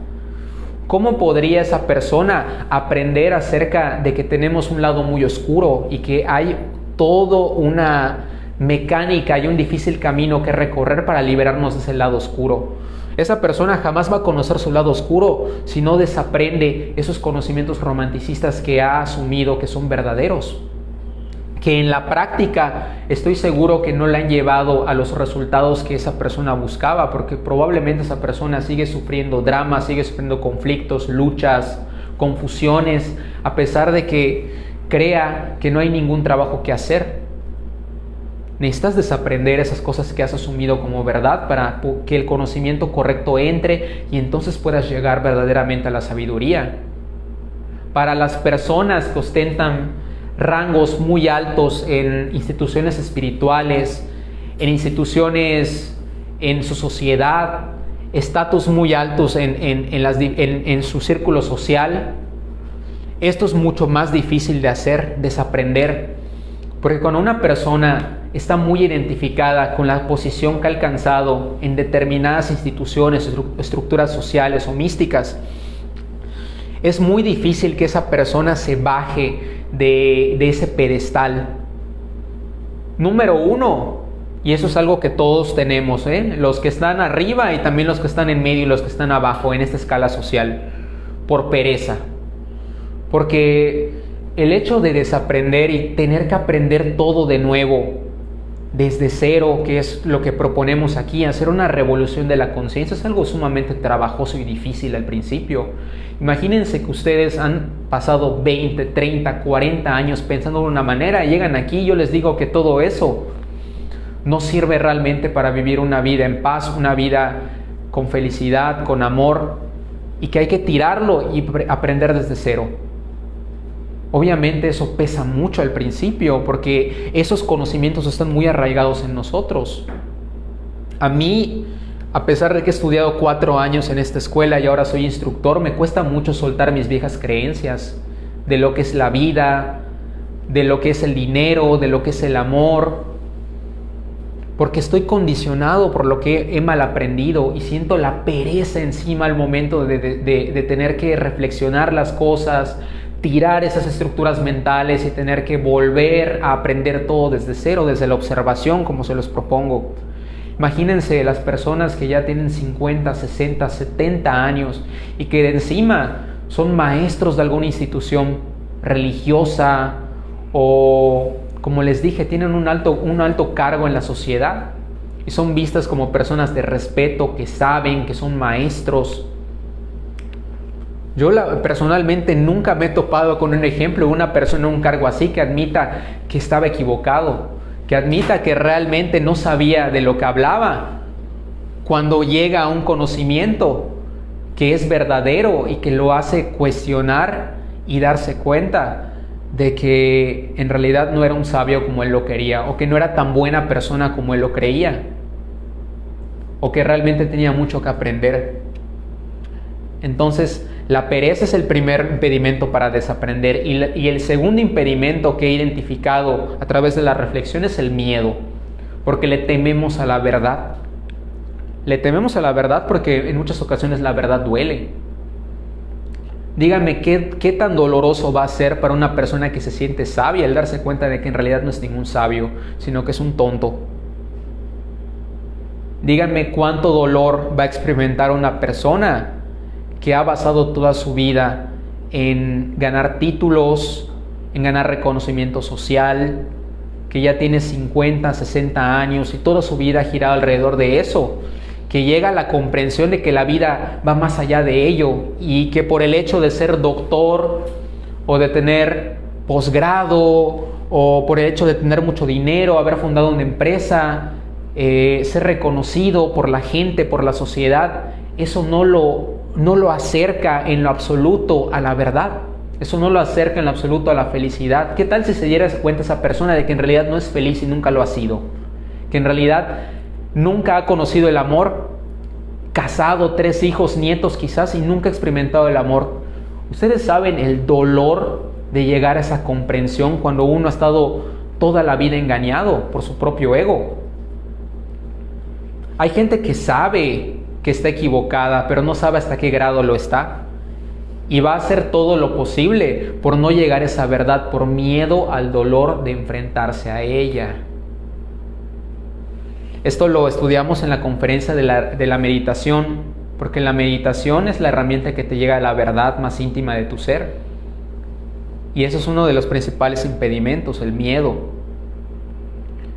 ¿Cómo podría esa persona aprender acerca de que tenemos un lado muy oscuro y que hay toda una mecánica y un difícil camino que recorrer para liberarnos de ese lado oscuro? Esa persona jamás va a conocer su lado oscuro si no desaprende esos conocimientos romanticistas que ha asumido que son verdaderos, que en la práctica estoy seguro que no le han llevado a los resultados que esa persona buscaba, porque probablemente esa persona sigue sufriendo dramas, sigue sufriendo conflictos, luchas, confusiones, a pesar de que crea que no hay ningún trabajo que hacer. Necesitas desaprender esas cosas que has asumido como verdad para que el conocimiento correcto entre y entonces puedas llegar verdaderamente a la sabiduría. Para las personas que ostentan rangos muy altos en instituciones espirituales, en instituciones en su sociedad, estatus muy altos en su círculo social, esto es mucho más difícil de hacer, desaprender, porque cuando una persona está muy identificada con la posición que ha alcanzado en determinadas instituciones, estructuras sociales o místicas, es muy difícil que esa persona se baje de ese pedestal. Número uno, y eso es algo que todos tenemos, los que están arriba y también los que están en medio y los que están abajo en esta escala social, por pereza. Porque el hecho de desaprender y tener que aprender todo de nuevo, desde cero, que es lo que proponemos aquí, hacer una revolución de la conciencia, es algo sumamente trabajoso y difícil al principio. Imagínense que ustedes han pasado 20, 30, 40 años pensando de una manera, y llegan aquí y yo les digo que todo eso no sirve realmente para vivir una vida en paz, una vida con felicidad, con amor, y que hay que tirarlo y aprender desde cero. Obviamente eso pesa mucho al principio porque esos conocimientos están muy arraigados en nosotros. A mí, a pesar de que he estudiado 4 años en esta escuela y ahora soy instructor, me cuesta mucho soltar mis viejas creencias de lo que es la vida, de lo que es el dinero, de lo que es el amor, porque estoy condicionado por lo que he mal aprendido y siento la pereza encima al momento de tener que reflexionar las cosas, tirar esas estructuras mentales y tener que volver a aprender todo desde cero, desde la observación, como se los propongo. Imagínense las personas que ya tienen 50, 60, 70 años y que de encima son maestros de alguna institución religiosa o, como les dije, tienen un alto cargo en la sociedad y son vistas como personas de respeto, que saben, que son maestros. Yo personalmente nunca me he topado con un ejemplo de una persona en un cargo así que admita que estaba equivocado, que admita que realmente no sabía de lo que hablaba cuando llega a un conocimiento que es verdadero y que lo hace cuestionar y darse cuenta de que en realidad no era un sabio como él lo quería, o que no era tan buena persona como él lo creía, o que realmente tenía mucho que aprender. Entonces, la pereza es el primer impedimento para desaprender y el segundo impedimento que he identificado a través de la reflexión es el miedo, porque le tememos a la verdad. Le tememos a la verdad porque en muchas ocasiones la verdad duele. Díganme qué tan doloroso va a ser para una persona que se siente sabia el darse cuenta de que en realidad no es ningún sabio, sino que es un tonto. Díganme cuánto dolor va a experimentar una persona que ha basado toda su vida en ganar títulos, en ganar reconocimiento social, que ya tiene 50, 60 años y toda su vida ha girado alrededor de eso, que llega a la comprensión de que la vida va más allá de ello y que por el hecho de ser doctor o de tener posgrado o por el hecho de tener mucho dinero, haber fundado una empresa, ser reconocido por la gente, por la sociedad, eso no lo acerca en lo absoluto a la verdad. Eso no lo acerca en lo absoluto a la felicidad. ¿Qué tal si se diera cuenta esa persona de que en realidad no es feliz y nunca lo ha sido? Que en realidad nunca ha conocido el amor, casado, 3 hijos, nietos quizás, y nunca ha experimentado el amor. Ustedes saben el dolor de llegar a esa comprensión cuando uno ha estado toda la vida engañado por su propio ego. Hay gente que sabe que está equivocada, pero no sabe hasta qué grado lo está. Y va a hacer todo lo posible por no llegar a esa verdad, por miedo al dolor de enfrentarse a ella. Esto lo estudiamos en la conferencia de la meditación, porque la meditación es la herramienta que te llega a la verdad más íntima de tu ser. Y eso es uno de los principales impedimentos, el miedo.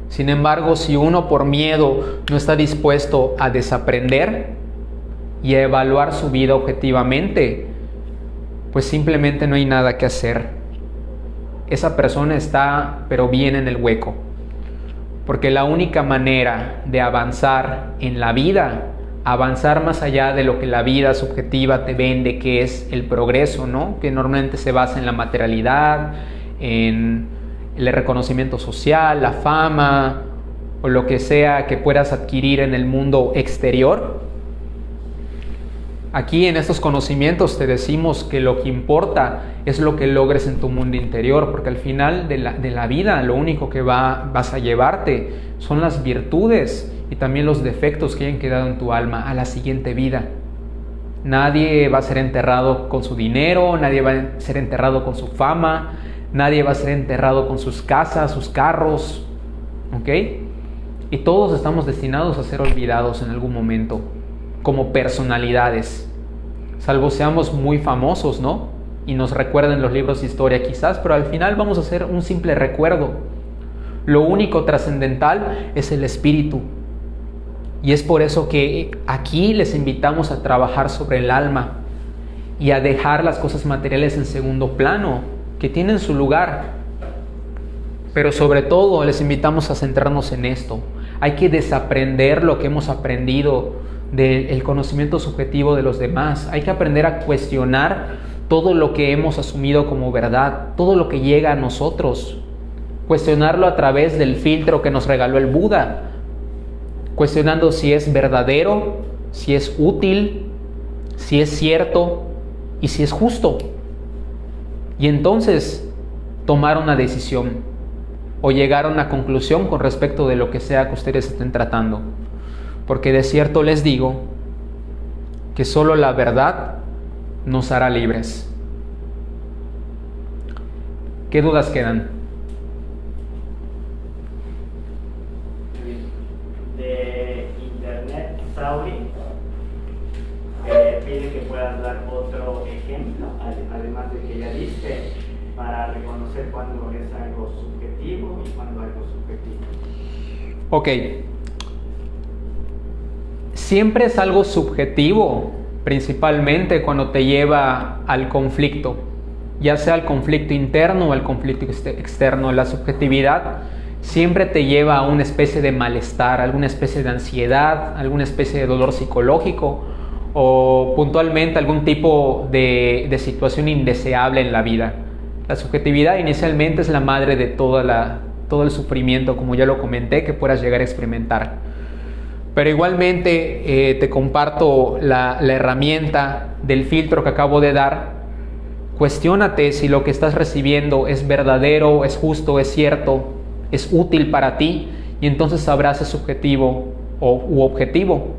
Sin embargo, si uno por miedo no está dispuesto a desaprender y a evaluar su vida objetivamente, pues simplemente no hay nada que hacer. Esa persona está, pero bien en el hueco. Porque la única manera de avanzar en la vida, avanzar más allá de lo que la vida subjetiva te vende, que es el progreso, ¿no? Que normalmente se basa en la materialidad, en el reconocimiento social, la fama, o lo que sea que puedas adquirir en el mundo exterior. Aquí en estos conocimientos te decimos que lo que importa es lo que logres en tu mundo interior, porque al final de la vida lo único que vas a llevarte son las virtudes y también los defectos que hayan quedado en tu alma a la siguiente vida. Nadie va a ser enterrado con su dinero, nadie va a ser enterrado con su fama, nadie va a ser enterrado con sus casas, sus carros, ¿ok? Y todos estamos destinados a ser olvidados en algún momento, como personalidades, salvo seamos muy famosos, ¿no? Y nos recuerden los libros de historia quizás, pero al final vamos a ser un simple recuerdo. Lo único trascendental es el espíritu. Y es por eso que aquí les invitamos a trabajar sobre el alma y a dejar las cosas materiales en segundo plano, que tienen su lugar. Pero sobre todo les invitamos a centrarnos en esto. Hay que desaprender lo que hemos aprendido del conocimiento subjetivo de los demás. Hay que aprender a cuestionar todo lo que hemos asumido como verdad, todo lo que llega a nosotros. Cuestionarlo a través del filtro que nos regaló el Buda, cuestionando si es verdadero, si es útil, si es cierto y si es justo. Y entonces tomar una decisión o llegar a una conclusión con respecto de lo que sea que ustedes estén tratando. Porque de cierto les digo que solo la verdad nos hará libres. ¿Qué dudas quedan? De Internet, Sauri pide que puedas dar otro ejemplo, además de que ya diste, para reconocer cuándo es algo subjetivo y cuándo algo subjetivo. Ok. Siempre es algo subjetivo, principalmente cuando te lleva al conflicto, ya sea al conflicto interno o al conflicto externo. La subjetividad siempre te lleva a una especie de malestar, alguna especie de ansiedad, alguna especie de dolor psicológico o puntualmente algún tipo de situación indeseable en la vida. La subjetividad inicialmente es la madre de todo el sufrimiento, como ya lo comenté, que puedas llegar a experimentar. Pero igualmente te comparto la herramienta del filtro que acabo de dar. Cuestiónate si lo que estás recibiendo es verdadero, es justo, es cierto, es útil para ti, y entonces sabrás si es subjetivo u objetivo.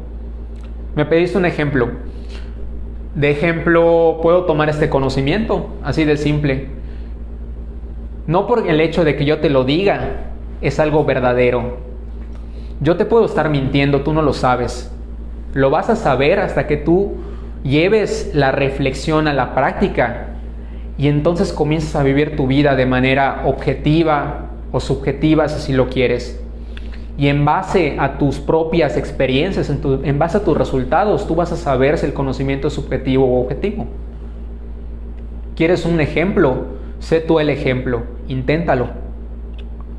Me pediste un ejemplo. De ejemplo, puedo tomar este conocimiento, así de simple. No por el hecho de que yo te lo diga, es algo verdadero. Yo te puedo estar mintiendo, tú no lo sabes. Lo vas a saber hasta que tú lleves la reflexión a la práctica y entonces comienzas a vivir tu vida de manera objetiva o subjetiva, si así lo quieres. Y en base a tus propias experiencias, en base a tus resultados, tú vas a saber si el conocimiento es subjetivo o objetivo. ¿Quieres un ejemplo? Sé tú el ejemplo, inténtalo.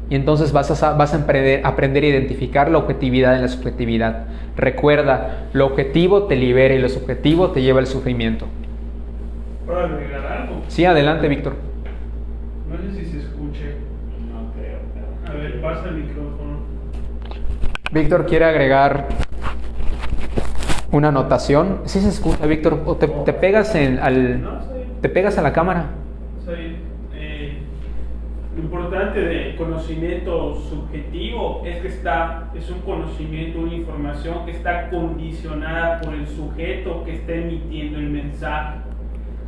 Y entonces vas a aprender a identificar la objetividad en la subjetividad. Recuerda, lo objetivo te libera y lo subjetivo te lleva al sufrimiento. ¿Puedo agregar algo? Sí, adelante, Víctor. No sé si se escuche. No creo, pero... A ver, pasa el micrófono. Víctor quiere agregar una anotación. ¿Sí se escucha, Víctor? ¿O te pegas No, está bien. te pegas a la cámara? Está bien. Lo importante del conocimiento subjetivo es que es un conocimiento, una información que está condicionada por el sujeto que está emitiendo el mensaje.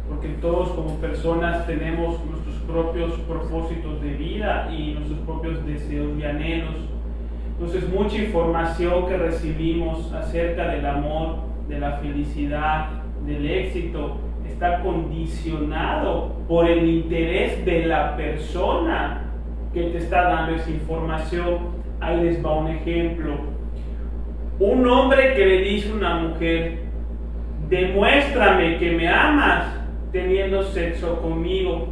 Porque todos como personas tenemos nuestros propios propósitos de vida y nuestros propios deseos y anhelos. Entonces mucha información que recibimos acerca del amor, de la felicidad, del éxito, está condicionado por el interés de la persona que te está dando esa información. Ahí les va un ejemplo. Un hombre que le dice a una mujer: demuéstrame que me amas teniendo sexo conmigo.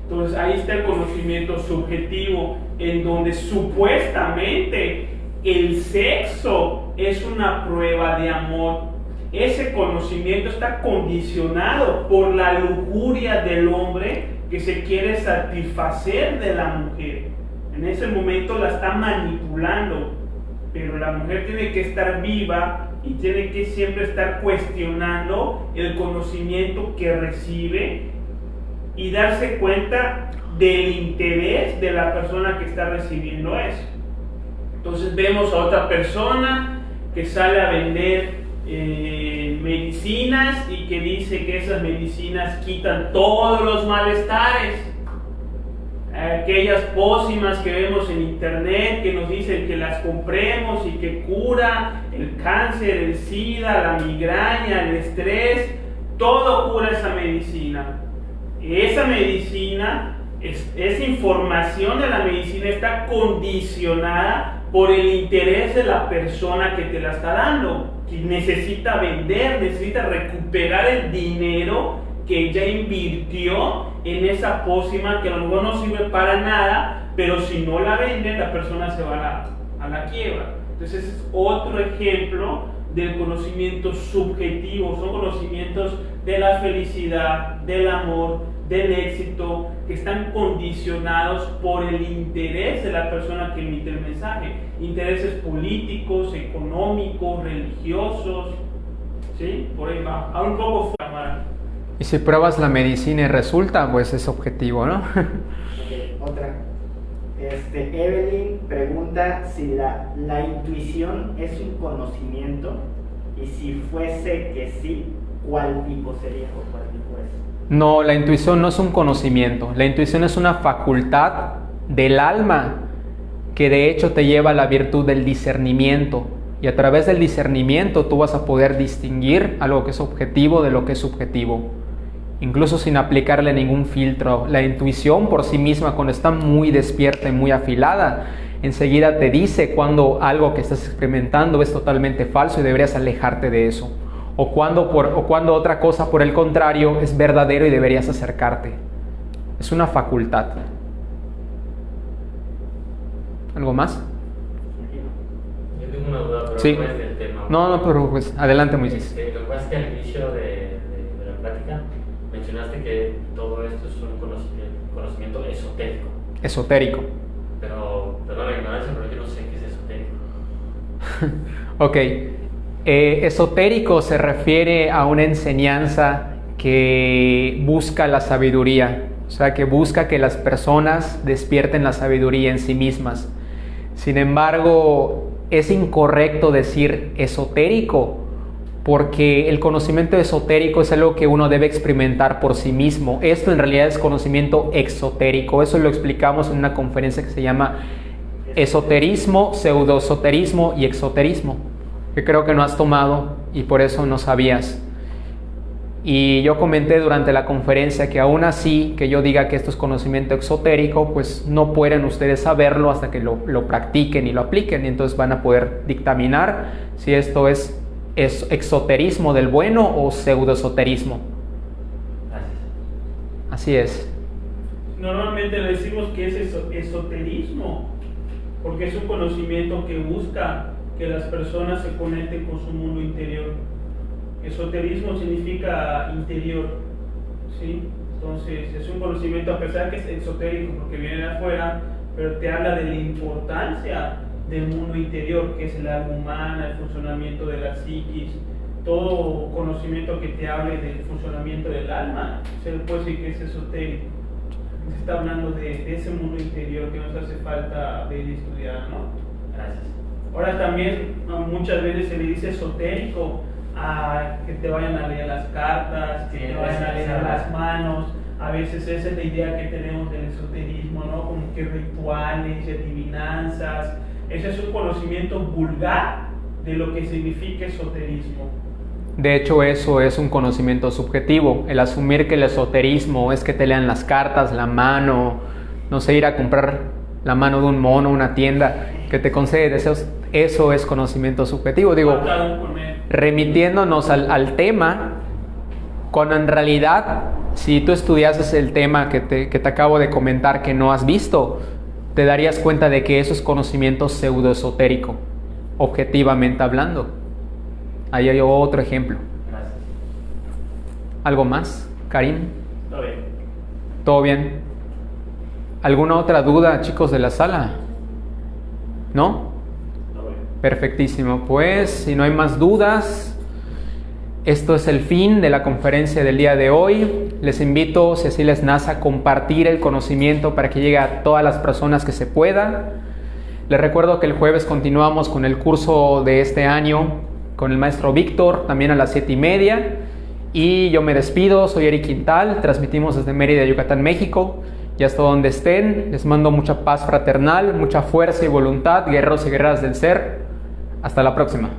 Entonces ahí está el conocimiento subjetivo, en donde supuestamente el sexo es una prueba de amor. Ese conocimiento está condicionado por la lujuria del hombre que se quiere satisfacer de la mujer. En ese momento la está manipulando, pero la mujer tiene que estar viva y tiene que siempre estar cuestionando el conocimiento que recibe y darse cuenta del interés de la persona que está recibiendo eso. Entonces vemos a otra persona que sale a vender medicinas y que dice que esas medicinas quitan todos los malestares. Aquellas pócimas que vemos en internet que nos dicen que las compremos y que cura el cáncer, el SIDA, la migraña, el estrés, todo cura esa medicina. Esa medicina, esa información de la medicina está condicionada por el interés de la persona que te la está dando, que necesita vender, necesita recuperar el dinero que ya invirtió en esa pócima que a lo mejor no sirve para nada, pero si no la vende, la persona se va a la quiebra. Entonces es otro ejemplo del conocimiento subjetivo. Son conocimientos de la felicidad, del amor, del éxito, que están condicionados por el interés de la persona que emite el mensaje. Intereses políticos, económicos, religiosos, ¿sí? Por ahí va. Ahora un poco cámara. Y si pruebas la medicina y resulta, pues es objetivo, ¿no? Okay, otra. Evelyn pregunta si la intuición es un conocimiento, y si fuese que sí, ¿cuál tipo sería o cuál tipo es? No, la intuición no es un conocimiento. La intuición es una facultad del alma que de hecho te lleva a la virtud del discernimiento. Y a través del discernimiento tú vas a poder distinguir algo que es objetivo de lo que es subjetivo, incluso sin aplicarle ningún filtro. La intuición por sí misma, cuando está muy despierta y muy afilada, enseguida te dice cuando algo que estás experimentando es totalmente falso y deberías alejarte de eso, o cuando otra cosa, por el contrario, es verdadero y deberías acercarte. Es una facultad. ¿Algo más? Yo tengo una duda, pero Sí. no es del tema. No, pero pues adelante, Moisés. Lo que pasa es que al inicio de la plática mencionaste que todo esto es un conocimiento esotérico. Esotérico. Pero, perdón la ignorancia, pero yo no sé qué es esotérico. Ok. Esotérico se refiere a una enseñanza que busca la sabiduría, o sea, que busca que las personas despierten la sabiduría en sí mismas. Sin embargo, es incorrecto decir esotérico, porque el conocimiento esotérico es algo que uno debe experimentar por sí mismo. Esto en realidad es conocimiento exotérico. Eso lo explicamos en una conferencia que se llama Esoterismo, Pseudoesoterismo y Exoterismo, que creo que no has tomado y por eso no sabías. Y yo comenté durante la conferencia que aún así que yo diga que esto es conocimiento exotérico, pues no pueden ustedes saberlo hasta que lo practiquen y lo apliquen, y entonces van a poder dictaminar si esto es exoterismo del bueno o pseudoesoterismo. Gracias. Así es. Normalmente le decimos que es esoterismo, porque es un conocimiento que busca que las personas se conecten con su mundo interior. Esoterismo significa interior, ¿sí? Entonces es un conocimiento, a pesar que es exotérico porque viene de afuera, pero te habla de la importancia del mundo interior, que es el alma humana, el funcionamiento de la psiquis. Todo conocimiento que te hable del funcionamiento del alma, se le puede decir que es esotérico. Se está hablando de ese mundo interior que nos hace falta de estudiar, ¿no? Gracias. Ahora también muchas veces se le dice esotérico a que te vayan a leer las cartas, que te vayan a leer las manos. A veces esa es la idea que tenemos del esoterismo, ¿no? Como que rituales y adivinanzas. Ese es un conocimiento vulgar de lo que significa esoterismo. De hecho, eso es un conocimiento subjetivo, el asumir que el esoterismo es que te lean las cartas, la mano, no sé, ir a comprar la mano de un mono, una tienda que te concede deseos, eso es conocimiento subjetivo. Digo, remitiéndonos al tema, cuando en realidad, si tú estudiases el tema que te acabo de comentar que no has visto, te darías cuenta de que eso es conocimiento pseudoesotérico, objetivamente hablando. Ahí hay otro ejemplo. Gracias. ¿Algo más, Karim? Todo bien. ¿Todo bien? ¿Alguna otra duda, chicos de la sala? ¿No? Todo bien. Perfectísimo. Pues, si no hay más dudas, esto es el fin de la conferencia del día de hoy. Les invito, si así les nace, a compartir el conocimiento para que llegue a todas las personas que se pueda. Les recuerdo que el jueves continuamos con el curso de este año con el maestro Víctor, también a las 7:30. Y yo me despido, soy Eric Quintal, transmitimos desde Mérida, Yucatán, México. Y hasta donde estén, les mando mucha paz fraternal, mucha fuerza y voluntad, guerreros y guerreras del ser. Hasta la próxima.